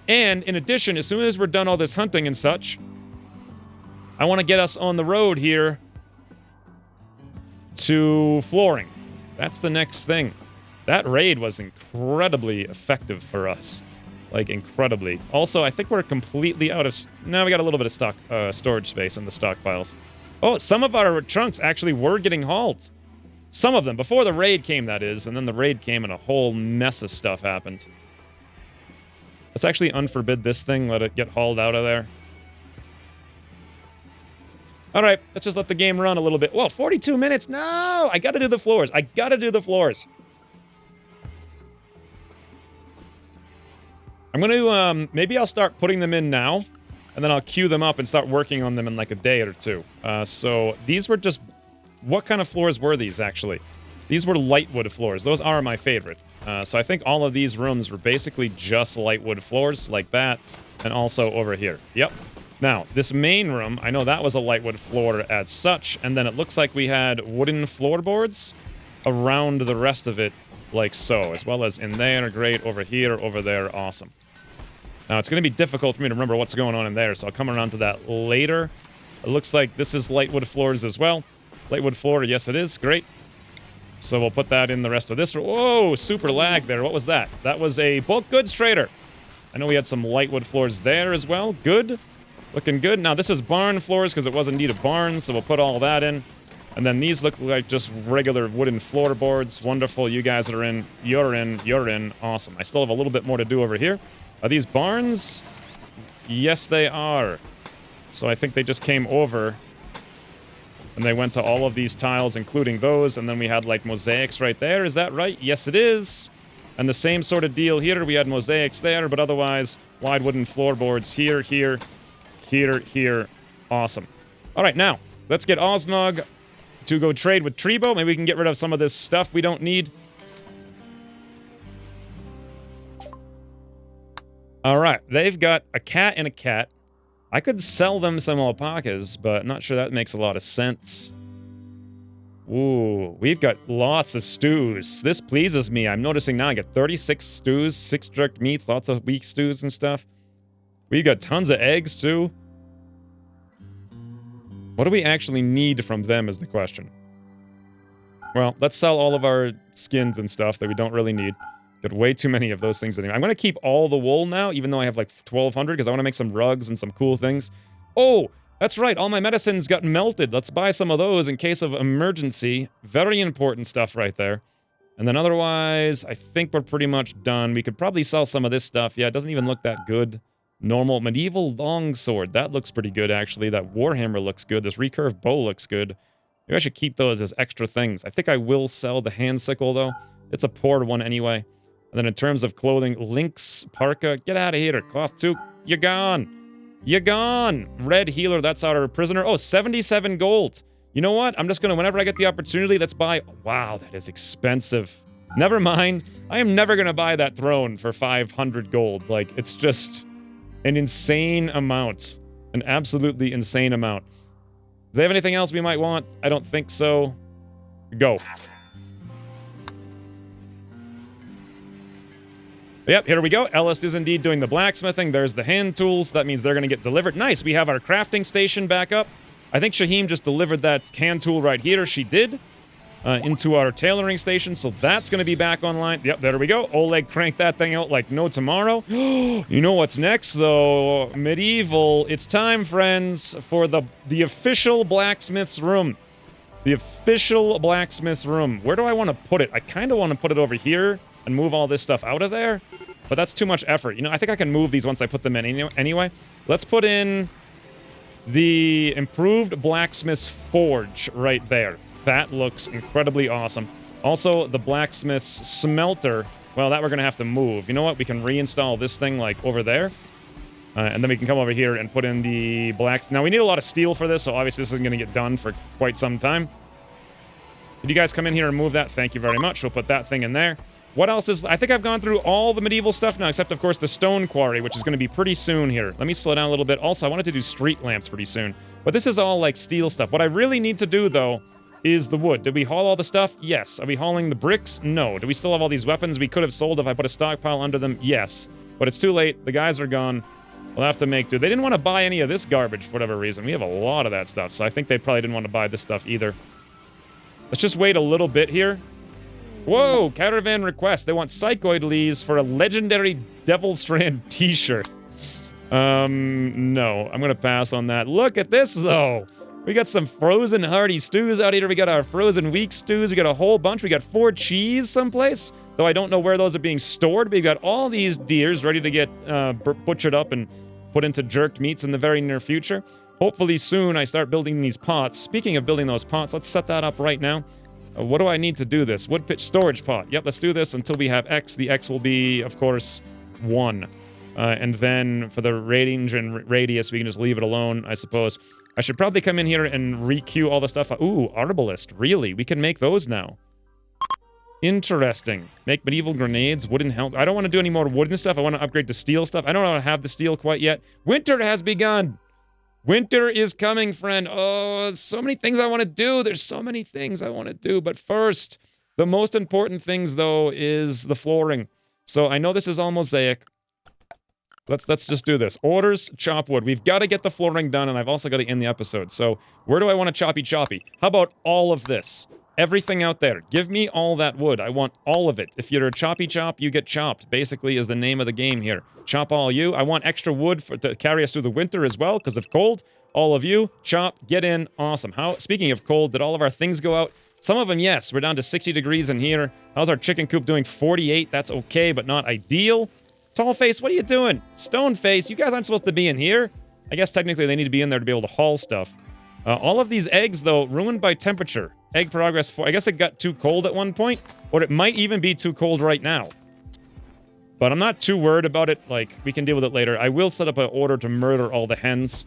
And in addition, as soon as we're done all this hunting and such, I want to get us on the road here to flooring. That's the next thing. That raid was incredibly effective for us. Like, incredibly. Also, I think we're completely out of... No, we got a little bit of storage space in the stockpiles. Oh, some of our trunks actually were getting hauled. Some of them. Before the raid came, that is. And then the raid came and a whole mess of stuff happened. Let's actually unforbid this thing. Let it get hauled out of there. Alright, let's just let the game run a little bit. Whoa, 42 minutes? No! I gotta do the floors. I gotta do the floors. I'm gonna, maybe I'll start putting them in now, and then I'll queue them up and start working on them in like a day or two. So these were just, what kind of floors were these, actually? These were light wood floors. Those are my favorite. So I think all of these rooms were basically just light wood floors, like that, and also over here. Yep. Now, this main room, I know that was a light wood floor as such, and then it looks like we had wooden floorboards around the rest of it, like so, as well as in there, great, over here, over there, awesome. Now, it's going to be difficult for me to remember what's going on in there, so I'll come around to that later. It looks like this is light wood floors as well. Light wood floor, yes it is, great. So we'll put that in the rest of this. Whoa, super lag there. What was that? That was a bulk goods trader. I know we had some light wood floors there as well. Good. Looking good. Now, this is barn floors because it was indeed a barn, so we'll put all that in. And then these look like just regular wooden floorboards. Wonderful. You guys are in. You're in. You're in. Awesome. I still have a little bit more to do over here. Are these barns? Yes, they are. So I think they just came over and they went to all of these tiles, including those, and then we had, like, mosaics right there. Is that right? Yes, it is. And the same sort of deal here. We had mosaics there, but otherwise, wide wooden floorboards here, here, here, here. Awesome. All right, now, let's get Osnog to go trade with Trebo. Maybe we can get rid of some of this stuff we don't need. All right, they've got a cat and a cat. I could sell them some alpacas, but I'm not sure that makes a lot of sense. Ooh, we've got lots of stews. This pleases me. I'm noticing now I get 36 stews, 6 jerked meats, lots of weak stews and stuff. We got tons of eggs, too. What do we actually need from them is the question. Well, let's sell all of our skins and stuff that we don't really need. Got way too many of those things anyway. I'm going to keep all the wool now, even though I have like 1,200, because I want to make some rugs and some cool things. Oh, that's right. All my medicines got melted. Let's buy some of those in case of emergency. Very important stuff right there. And then otherwise, I think we're pretty much done. We could probably sell some of this stuff. Yeah, it doesn't even look that good. Normal medieval longsword. That looks pretty good, actually. That warhammer looks good. This recurve bow looks good. Maybe I should keep those as extra things. I think I will sell the hand sickle, though. It's a poor one anyway. And then in terms of clothing, lynx parka. Get out of here. Cloth toque. You're gone. You're gone. Red healer. That's our prisoner. Oh, 77 gold. You know what? I'm just going to, whenever I get the opportunity, let's buy... Wow, that is expensive. Never mind. I am never going to buy that throne for 500 gold. Like, it's just an insane amount. An absolutely insane amount. Do they have anything else we might want? I don't think so. Go. Yep, here we go. Ellis is indeed doing the blacksmithing. There's the hand tools. That means they're going to get delivered. Nice. We have our crafting station back up. I think Shaheem just delivered that hand tool right here. She did. Into our tailoring station. So that's going to be back online. Yep, there we go. Oleg cranked that thing out like no tomorrow. You know what's next, though? Medieval. It's time, friends, for the official blacksmith's room. The official blacksmith's room. Where do I want to put it? I kind of want to put it over here and move all this stuff out of there. But that's too much effort. You know, I think I can move these once I put them in anyway. Let's put in the improved blacksmith's forge right there. That looks incredibly awesome. Also, the blacksmith's smelter. Well, that we're going to have to move. You know what? We can reinstall this thing, like, over there. And then we can come over here and put in the black... Now, we need a lot of steel for this, so obviously this isn't going to get done for quite some time. Did you guys come in here and move that? Thank you very much. We'll put that thing in there. What else is... I think I've gone through all the medieval stuff now, except, of course, the stone quarry, which is going to be pretty soon here. Let me slow down a little bit. Also, I wanted to do street lamps pretty soon. But this is all, like, steel stuff. What I really need to do, though... is the wood. Did we haul all the stuff? Yes. Are we hauling the bricks? No. Do we still have all these weapons we could have sold if I put a stockpile under them? Yes. But it's too late. The guys are gone. We'll have to make do. They didn't want to buy any of this garbage for whatever reason. We have a lot of that stuff, so I think they probably didn't want to buy this stuff either. Let's just wait a little bit here. Whoa! Caravan request. They want psychoid leaves for a legendary Devil Strand t-shirt. No. I'm gonna pass on that. Look at this, though! We got some frozen hearty stews out here. We got our frozen weak stews. We got a whole bunch. We got 4 cheese someplace. Though I don't know where those are being stored. But we got all these deers ready to get butchered up and put into jerked meats in the very near future. Hopefully soon I start building these pots. Speaking of building those pots, let's set that up right now. What do I need to do this? Wood pitch storage pot. Yep, let's do this until we have X. The X will be, of course, 1. And then for the range and radius, we can just leave it alone, I suppose. I should probably come in here and re-queue all the stuff. Ooh, arbalist. Really? We can make those now. Interesting. Make medieval grenades, wooden helmet. I don't want to do any more wooden stuff. I want to upgrade to steel stuff. I don't want to have the steel quite yet. Winter has begun. Winter is coming, friend. Oh, so many things I want to do. There's so many things I want to do. But first, the most important things, though, is the flooring. So I know this is all mosaic. Let's just do this. Orders, chop wood. We've got to get the flooring done, and I've also got to end the episode. So where do I want to choppy? How about all of this? Everything out there. Give me all that wood. I want all of it. If you're a choppy chop, you get chopped, basically is the name of the game here. Chop all you. I want extra wood to carry us through the winter as well, because of cold. All of you, chop, get in. Awesome. Speaking of cold, did all of our things go out? Some of them, yes. We're down to 60 degrees in here. How's our chicken coop doing? 48. That's okay, but not ideal. Tallface, what are you doing? Stoneface, you guys aren't supposed to be in here. I guess technically they need to be in there to be able to haul stuff. All of these eggs, though, ruined by temperature. Egg progress 4. I guess it got too cold at one point, or it might even be too cold right now. But I'm not too worried about it. Like, we can deal with it later. I will set up an order to murder all the hens,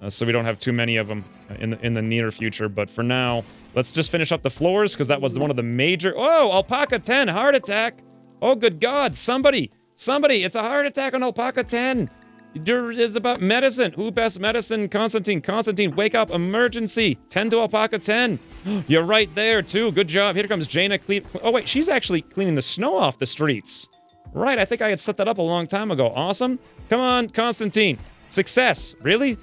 so we don't have too many of them in the near future. But for now, let's just finish up the floors, because that was one of the major... Oh, Alpaca 10, heart attack! Oh, good God, somebody, it's a heart attack on Alpaca 10. It's about medicine. Who best medicine? Constantine, wake up. Emergency. 10 to Alpaca 10. You're right there, too. Good job. Here comes Jaina. Oh, wait. She's actually cleaning the snow off the streets. Right, I think I had set that up a long time ago. Awesome. Come on, Constantine. Success. Really?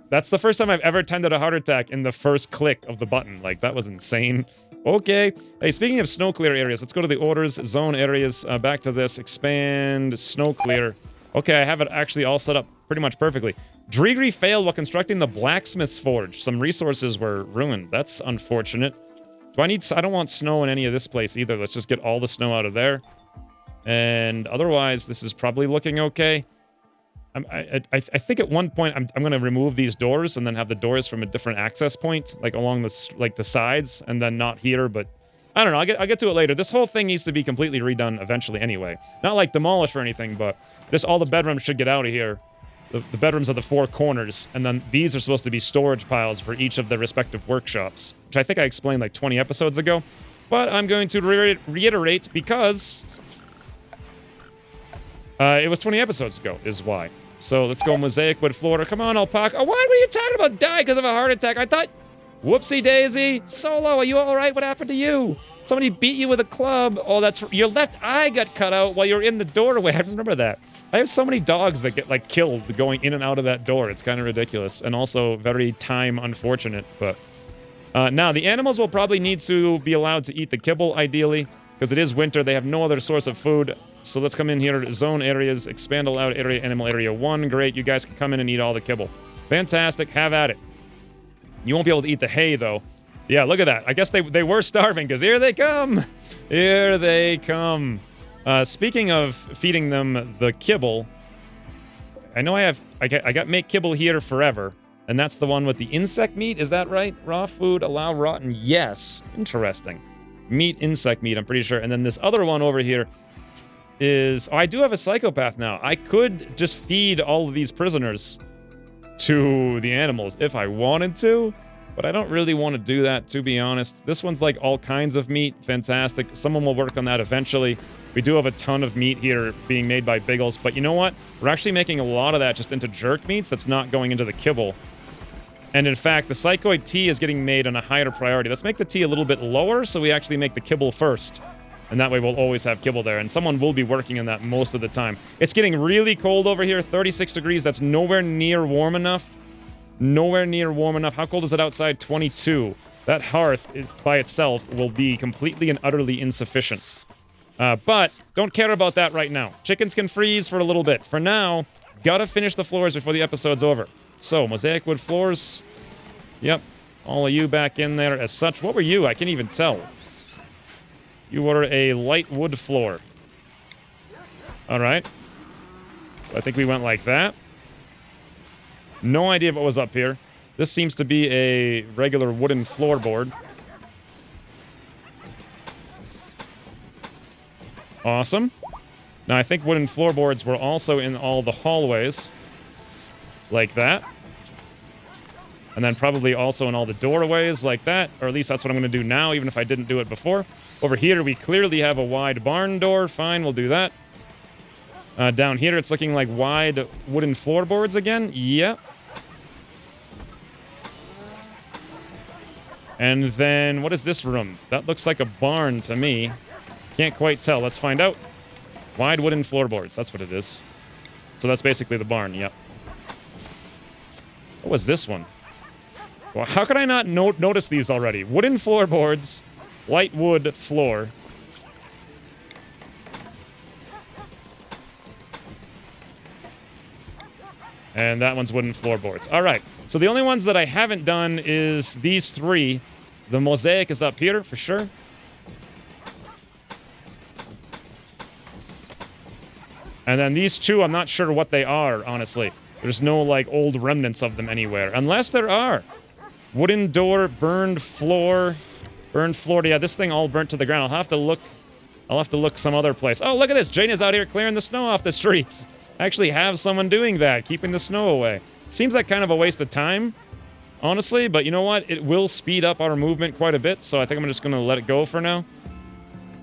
That's the first time I've ever attempted a heart attack in the first click of the button. Like, that was insane. Okay. Hey, speaking of snow clear areas, let's go to the orders, zone areas. Back to this. Expand, snow clear. Okay, I have it actually all set up pretty much perfectly. Drigri failed while constructing the blacksmith's forge. Some resources were ruined. That's unfortunate. I don't want snow in any of this place either. Let's just get all the snow out of there. And otherwise, this is probably looking okay. I think at one point I'm going to remove these doors and then have the doors from a different access point, like along the sides, and then not here, but I don't know. I'll get to it later. This whole thing needs to be completely redone eventually anyway. Not like demolished or anything, but just all the bedrooms should get out of here. The bedrooms are the four corners, and then these are supposed to be storage piles for each of the respective workshops, which I think I explained like 20 episodes ago. But I'm going to reiterate because it was 20 episodes ago is why. So let's go mosaic wood floor. Come on, alpaca. Oh, why were you talking about die because of a heart attack? I thought, whoopsie daisy. Solo, are you all right? What happened to you? Somebody beat you with a club. Oh, that's your left eye got cut out while you're in the doorway. I remember that. I have so many dogs that get like killed going in and out of that door. It's kind of ridiculous and also very time unfortunate. But now the animals will probably need to be allowed to eat the kibble ideally because it is winter. They have no other source of food. So let's come in here, zone areas, expand allowed area, animal area 1. Great, you guys can come in and eat all the kibble. Fantastic, have at it. You won't be able to eat the hay, though. Yeah, look at that. I guess they were starving, because here they come. Here they come. Speaking of feeding them the kibble, I know I got make kibble here forever, and that's the one with the insect meat, is that right? Raw food, allow rotten, yes. Interesting. Meat, insect meat, I'm pretty sure. And then this other one over here is... Oh, I do have a psychopath now. I could just feed all of these prisoners to the animals if I wanted to, but I don't really want to do that, to be honest. This one's like all kinds of meat. Fantastic. Someone will work on that eventually. We do have a ton of meat here being made by Biggles, but you know what? We're actually making a lot of that just into jerk meats that's not going into the kibble. And in fact, the psychoid tea is getting made on a higher priority. Let's make the tea a little bit lower so we actually make the kibble first. And that way we'll always have kibble there. And someone will be working on that most of the time. It's getting really cold over here, 36 degrees. That's nowhere near warm enough. Nowhere near warm enough. How cold is it outside? 22. That hearth is by itself will be completely and utterly insufficient. But don't care about that right now. Chickens can freeze for a little bit. For now, gotta finish the floors before the episode's over. So, mosaic wood floors. Yep. All of you back in there as such. What were you? I can't even tell. You were a light wood floor. Alright. So I think we went like that. No idea what was up here. This seems to be a regular wooden floorboard. Awesome. Now I think wooden floorboards were also in all the hallways. Like that. And then probably also in all the doorways like that. Or at least that's what I'm going to do now, even if I didn't do it before. Over here, we clearly have a wide barn door. Fine, we'll do that. Down here, it's looking like wide wooden floorboards again. Yep. And then, what is this room? That looks like a barn to me. Can't quite tell. Let's find out. Wide wooden floorboards. That's what it is. So that's basically the barn. Yep. What was this one? Well, how could I not notice these already? Wooden floorboards, light wood floor. And that one's wooden floorboards. All right. So the only ones that I haven't done is these three. The mosaic is up here for sure. And then these two, I'm not sure what they are, honestly. There's no, like, old remnants of them anywhere. Unless there are. Wooden door, burned floor. Burned floor. Yeah, this thing all burnt to the ground. I'll have to look some other place. Oh, look at this. Jane is out here clearing the snow off the streets. I actually have someone doing that, keeping the snow away. Seems like kind of a waste of time, honestly. But you know what? It will speed up our movement quite a bit. So I think I'm just going to let it go for now.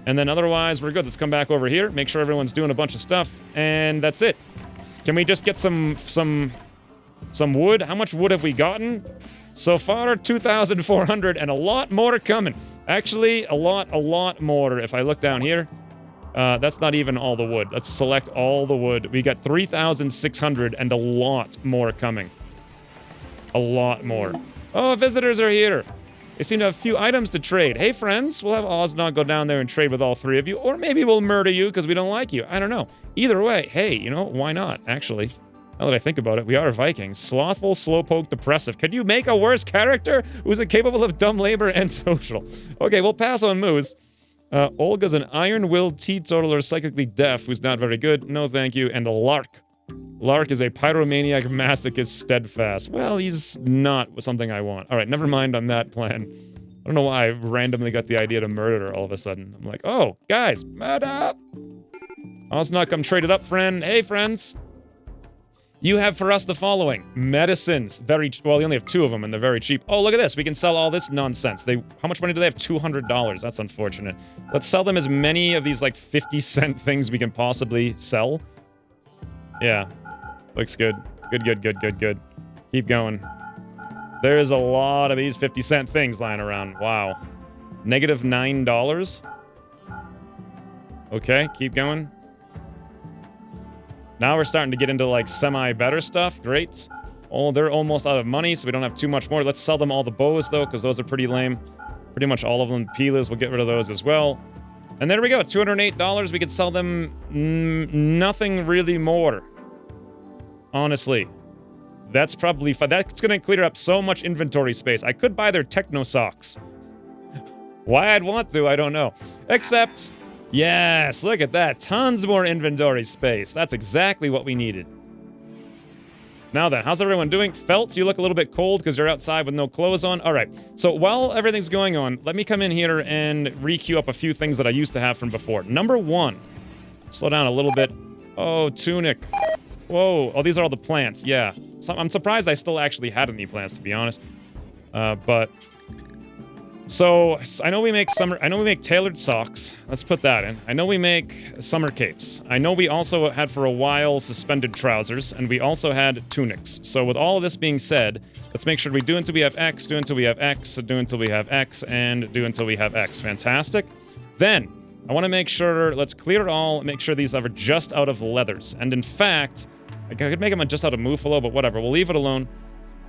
And then otherwise, we're good. Let's come back over here. Make sure everyone's doing a bunch of stuff. And that's it. Can we just get some wood? How much wood have we gotten? So far, 2,400 and a lot more coming. Actually, a lot more. If I look down here, That's not even all the wood. Let's select all the wood. We got 3,600 and a lot more coming. A lot more. Oh, visitors are here. They seem to have a few items to trade. Hey, friends, we'll have Osnog go down there and trade with all three of you. Or maybe we'll murder you because we don't like you. I don't know. Either way, hey, you know, why not, actually? Now that I think about it, we are Vikings. Slothful, slowpoke, depressive. Could you make a worse character who's incapable of dumb labor and social? Okay, we'll pass on Moose. Olga's an iron-willed teetotaler, psychically deaf, who's not very good. No, thank you. And Lark. Lark is a pyromaniac, masochist, steadfast. Well, he's not something I want. All right, never mind on that plan. I don't know why I randomly got the idea to murder her all of a sudden. I'm like, oh, guys, murder! Osnog, come trade it up, friend. Hey, friends. You have for us the following. Medicines. Well, we only have 2 of them, and they're very cheap. Oh, look at this. We can sell all this nonsense. How much money do they have? $200. That's unfortunate. Let's sell them as many of these, like, 50-cent things we can possibly sell. Yeah. Looks good. Good. Keep going. There's a lot of these 50-cent things lying around. Wow. Negative $9. Okay, keep going. Now we're starting to get into, like, semi-better stuff. Great. Oh, they're almost out of money, so we don't have too much more. Let's sell them all the bows, though, because those are pretty lame. Pretty much all of them. Pilas, we'll get rid of those as well. And there we go. $208. We could sell them nothing really more. Honestly. That's probably fine. That's going to clear up so much inventory space. I could buy their techno socks. Why I'd want to, I don't know. Except... yes, look at that. Tons more inventory space. That's exactly what we needed. Now then, how's everyone doing? Felts, you look a little bit cold because you're outside with no clothes on. All right, so while everything's going on, let me come in here and re-queue up a few things that I used to have from before. Number 1. Slow down a little bit. Oh, tunic. Whoa. Oh, these are all the plants. Yeah. So I'm surprised I still actually had any plants, to be honest. But... so, I know we make tailored socks. Let's put that in. I know we make summer capes. I know we also had for a while suspended trousers, and we also had tunics. So with all of this being said, let's make sure we do until we have X, do until we have X, do until we have X, and do until we have X. Fantastic. Then, I want to make sure, let's clear it all, make sure these are just out of leathers. And in fact, I could make them just out of Muffalo, but whatever, we'll leave it alone.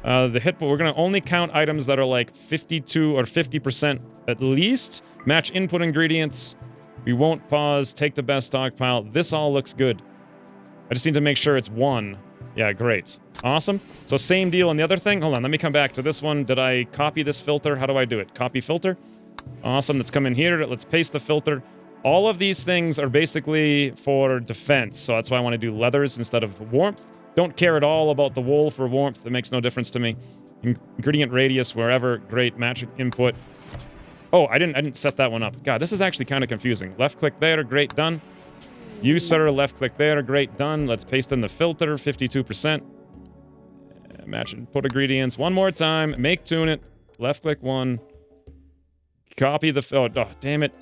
But we're going to only count items that are like 52 or 50% at least. Match input ingredients. We won't pause. Take the best stockpile. This all looks good. I just need to make sure it's 1. Yeah, great. Awesome. So same deal on the other thing. Hold on, let me come back to this one. Did I copy this filter? How do I do it? Copy filter. Awesome. Let's come in here. Let's paste the filter. All of these things are basically for defense. So that's why I want to do leathers instead of warmth. Don't care at all about the wool for warmth. It makes no difference to me. Ingredient radius, wherever. Great. Magic input. Oh, I didn't set that one up. God, this is actually kind of confusing. Left click there. Great. Done. Use, sir. Left click there. Great. Done. Let's paste in the filter. 52%. Match input ingredients. One more time. Make tune it. Left click 1. Copy the... oh, damn it.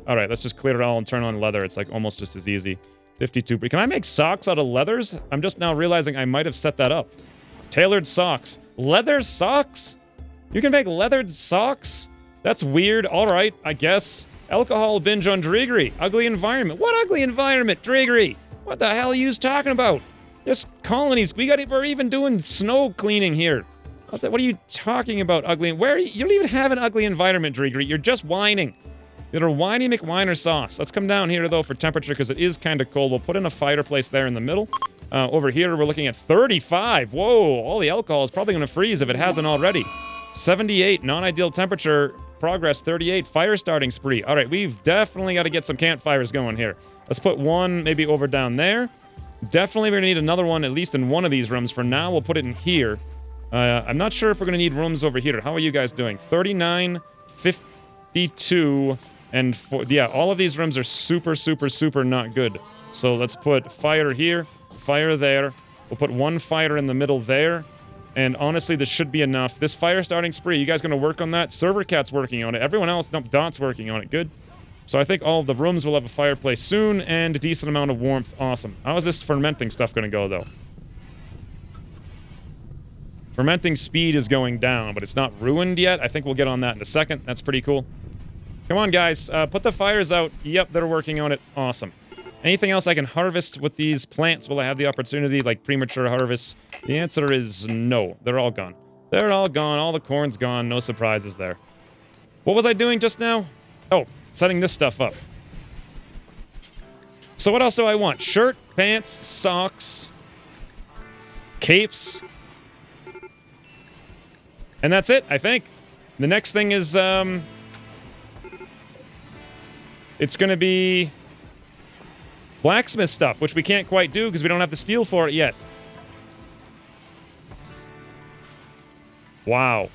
All right, let's just clear it all and turn on leather. It's like almost just as easy. 52. Can I make socks out of leathers? I'm just now realizing I might have set that up. Tailored socks. Leather socks? You can make leathered socks? That's weird. All right, I guess. Alcohol binge on Driggery. Ugly environment. What ugly environment, Driggery? What the hell are you talking about? This colonies. We're even doing snow cleaning here. What are you talking about, ugly? You don't even have an ugly environment, Driggery. You're just whining. You're a whiny McWhiner sauce. Let's come down here, though, for temperature, because it is kind of cold. We'll put in a fireplace there in the middle. Over here, we're looking at 35. Whoa, all the alcohol is probably going to freeze if it hasn't already. 78, non-ideal temperature. Progress, 38. Fire starting spree. All right, we've definitely got to get some campfires going here. Let's put one maybe over down there. Definitely we're going to need another one, at least in one of these rooms. For now, we'll put it in here. I'm not sure if we're going to need rooms over here. How are you guys doing? 39, 52... and yeah, all of these rooms are super, super, super not good. So let's put fire here, fire there. We'll put one fire in the middle there. And honestly, this should be enough. This fire starting spree, you guys going to work on that? Server Cat's working on it. Everyone else, nope, Dot's working on it. Good. So I think all of the rooms will have a fireplace soon and a decent amount of warmth. Awesome. How is this fermenting stuff going to go, though? Fermenting speed is going down, but it's not ruined yet. I think we'll get on that in a second. That's pretty cool. Come on, guys. Put the fires out. Yep, they're working on it. Awesome. Anything else I can harvest with these plants? Will I have the opportunity, like premature harvest? The answer is no. They're all gone. They're all gone. All the corn's gone. No surprises there. What was I doing just now? Oh, setting this stuff up. So what else do I want? Shirt, pants, socks, capes. And that's it, I think. The next thing is, it's gonna be blacksmith stuff, which we can't quite do because we don't have the steel for it yet. Wow.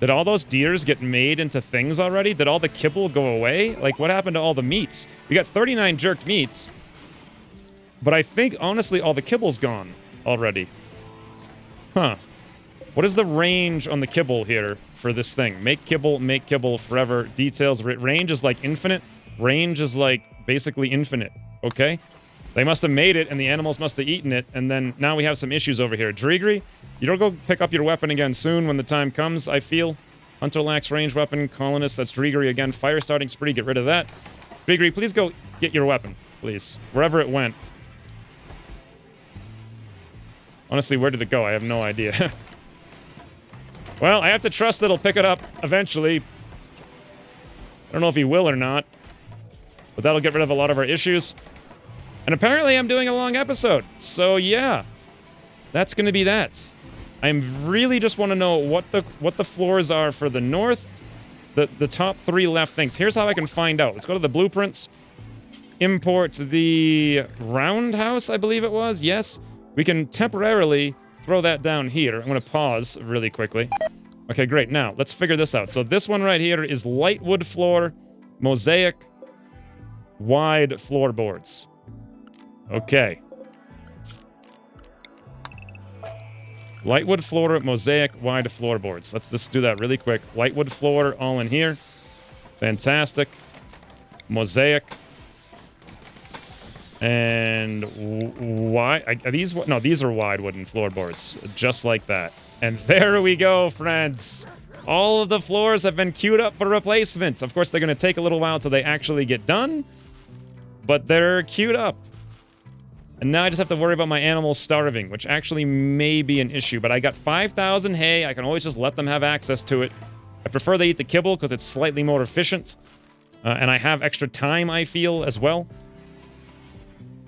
Did all those deers get made into things already? Did all the kibble go away? Like, what happened to all the meats? We got 39 jerked meats. But I think, honestly, all the kibble's gone already. Huh. What is the range on the kibble here for this thing? Make kibble forever. Details. Range is like infinite. Range is like basically infinite. Okay? They must have made it, and the animals must have eaten it, and then now we have some issues over here. Drigri, you don't go pick up your weapon again soon when the time comes, I feel. Hunter lacks range weapon. Colonist, that's Drigri again. Fire starting spree, get rid of that. Drigri, please go get your weapon, please. Wherever it went. Honestly, where did it go? I have no idea. Well, I have to trust that he'll pick it up eventually. I don't know if he will or not. But that'll get rid of a lot of our issues. And apparently I'm doing a long episode. So yeah. That's going to be that. I really just want to know what the floors are for the north. The top 3 left things. Here's how I can find out. Let's go to the blueprints. Import the roundhouse, I believe it was. Yes. We can temporarily throw that down here. I'm going to pause really quickly. Okay, great. Now, let's figure this out. So this one right here is light wood floor, mosaic, wide floorboards. Okay. Lightwood floor, mosaic, wide floorboards. Let's just do that really quick. Lightwood floor, all in here. Fantastic. Mosaic. And why are these? No, these are wide wooden floorboards, just like that. And there we go, friends. All of the floors have been queued up for replacement. Of course, they're going to take a little while till they actually get done, but they're queued up. And now I just have to worry about my animals starving, which actually may be an issue. But I got 5,000 hay. I can always just let them have access to it. I prefer they eat the kibble because it's slightly more efficient. And I have extra time, I feel, as well.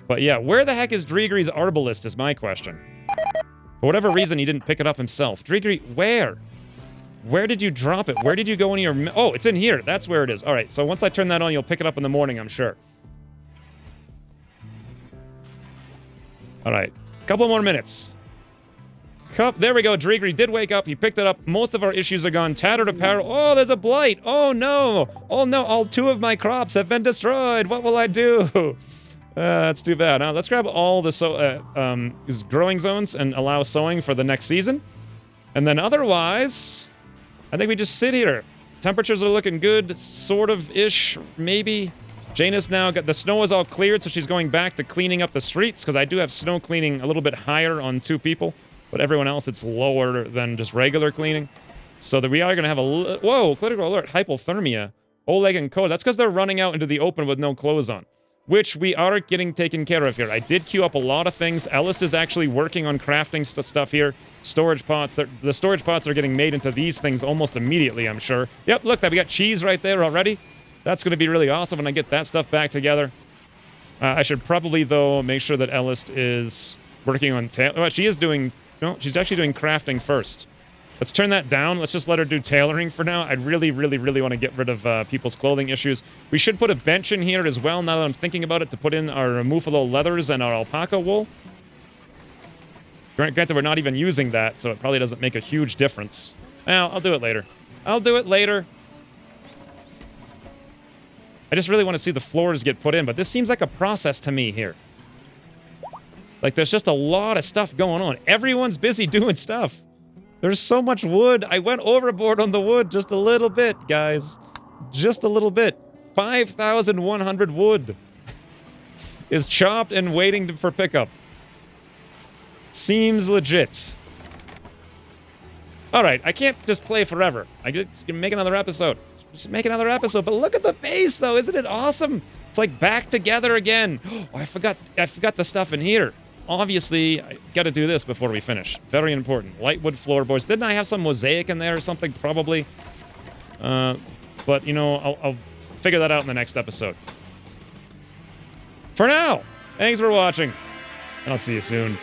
But yeah, where the heck is Drigri's arbalist is my question. For whatever reason, he didn't pick it up himself. Drigri, where? Where did you drop it? Where did you go in your... Oh, it's in here. That's where it is. All right, so once I turn that on, you'll pick it up in the morning, I'm sure. All right, couple more minutes. There we go. Drigri did wake up. He picked it up. Most of our issues are gone. Tattered apparel. Oh, there's a blight. Oh, no. Oh, no. All 2 of my crops have been destroyed. What will I do? That's too bad. Now, let's grab all the growing zones and allow sowing for the next season. And then otherwise, I think we just sit here. Temperatures are looking good. Sort of-ish, maybe. Jaina's now got... The snow is all cleared, so she's going back to cleaning up the streets, because I do have snow cleaning a little bit higher on 2 people, but everyone else, it's lower than just regular cleaning. So that we are going to have a... Whoa, critical alert. Hypothermia. Oleg and Koda. That's because they're running out into the open with no clothes on, which we are getting taken care of here. I did queue up a lot of things. Ellis is actually working on crafting stuff here. Storage pots. The storage pots are getting made into these things almost immediately, I'm sure. Yep, look, we got cheese right there already. That's going to be really awesome when I get that stuff back together. I should probably, though, make sure that Ellis is working on... Well, she is doing... No, she's actually doing crafting first. Let's turn that down. Let's just let her do tailoring for now. I really, really, really want to get rid of people's clothing issues. We should put a bench in here as well, now that I'm thinking about it, to put in our Muffalo leathers and our alpaca wool. Granted, we're not even using that, so it probably doesn't make a huge difference. Well, I'll do it later. I'll do it later. I just really want to see the floors get put in, but this seems like a process to me here. Like, there's just a lot of stuff going on. Everyone's busy doing stuff. There's so much wood. I went overboard on the wood just a little bit, guys. Just a little bit. 5,100 wood is chopped and waiting for pickup. Seems legit. All right, I can't just play forever. I can make another episode. just make another episode. But look at the base, though. Isn't it awesome? It's like back together again. Oh, I forgot the stuff in here. Obviously, I got to do this before we finish. Very important. Lightwood floorboards. Didn't I have some mosaic in there or something? Probably. But, you know, I'll figure that out in the next episode. For now, thanks for watching. And I'll see you soon.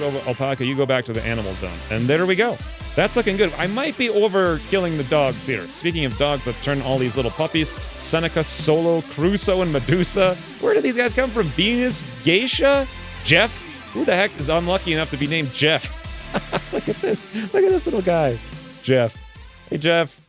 Alpaca, you go back to the animal zone. And there we go. That's looking good. I might be over killing the dogs here. Speaking of dogs, let's turn all these little puppies. Seneca, Solo, Crusoe, and Medusa. Where did these guys come from? Venus, Geisha, Jeff? Who the heck is unlucky enough to be named Jeff? Look at this. Look at this little guy. Jeff. Hey, Jeff.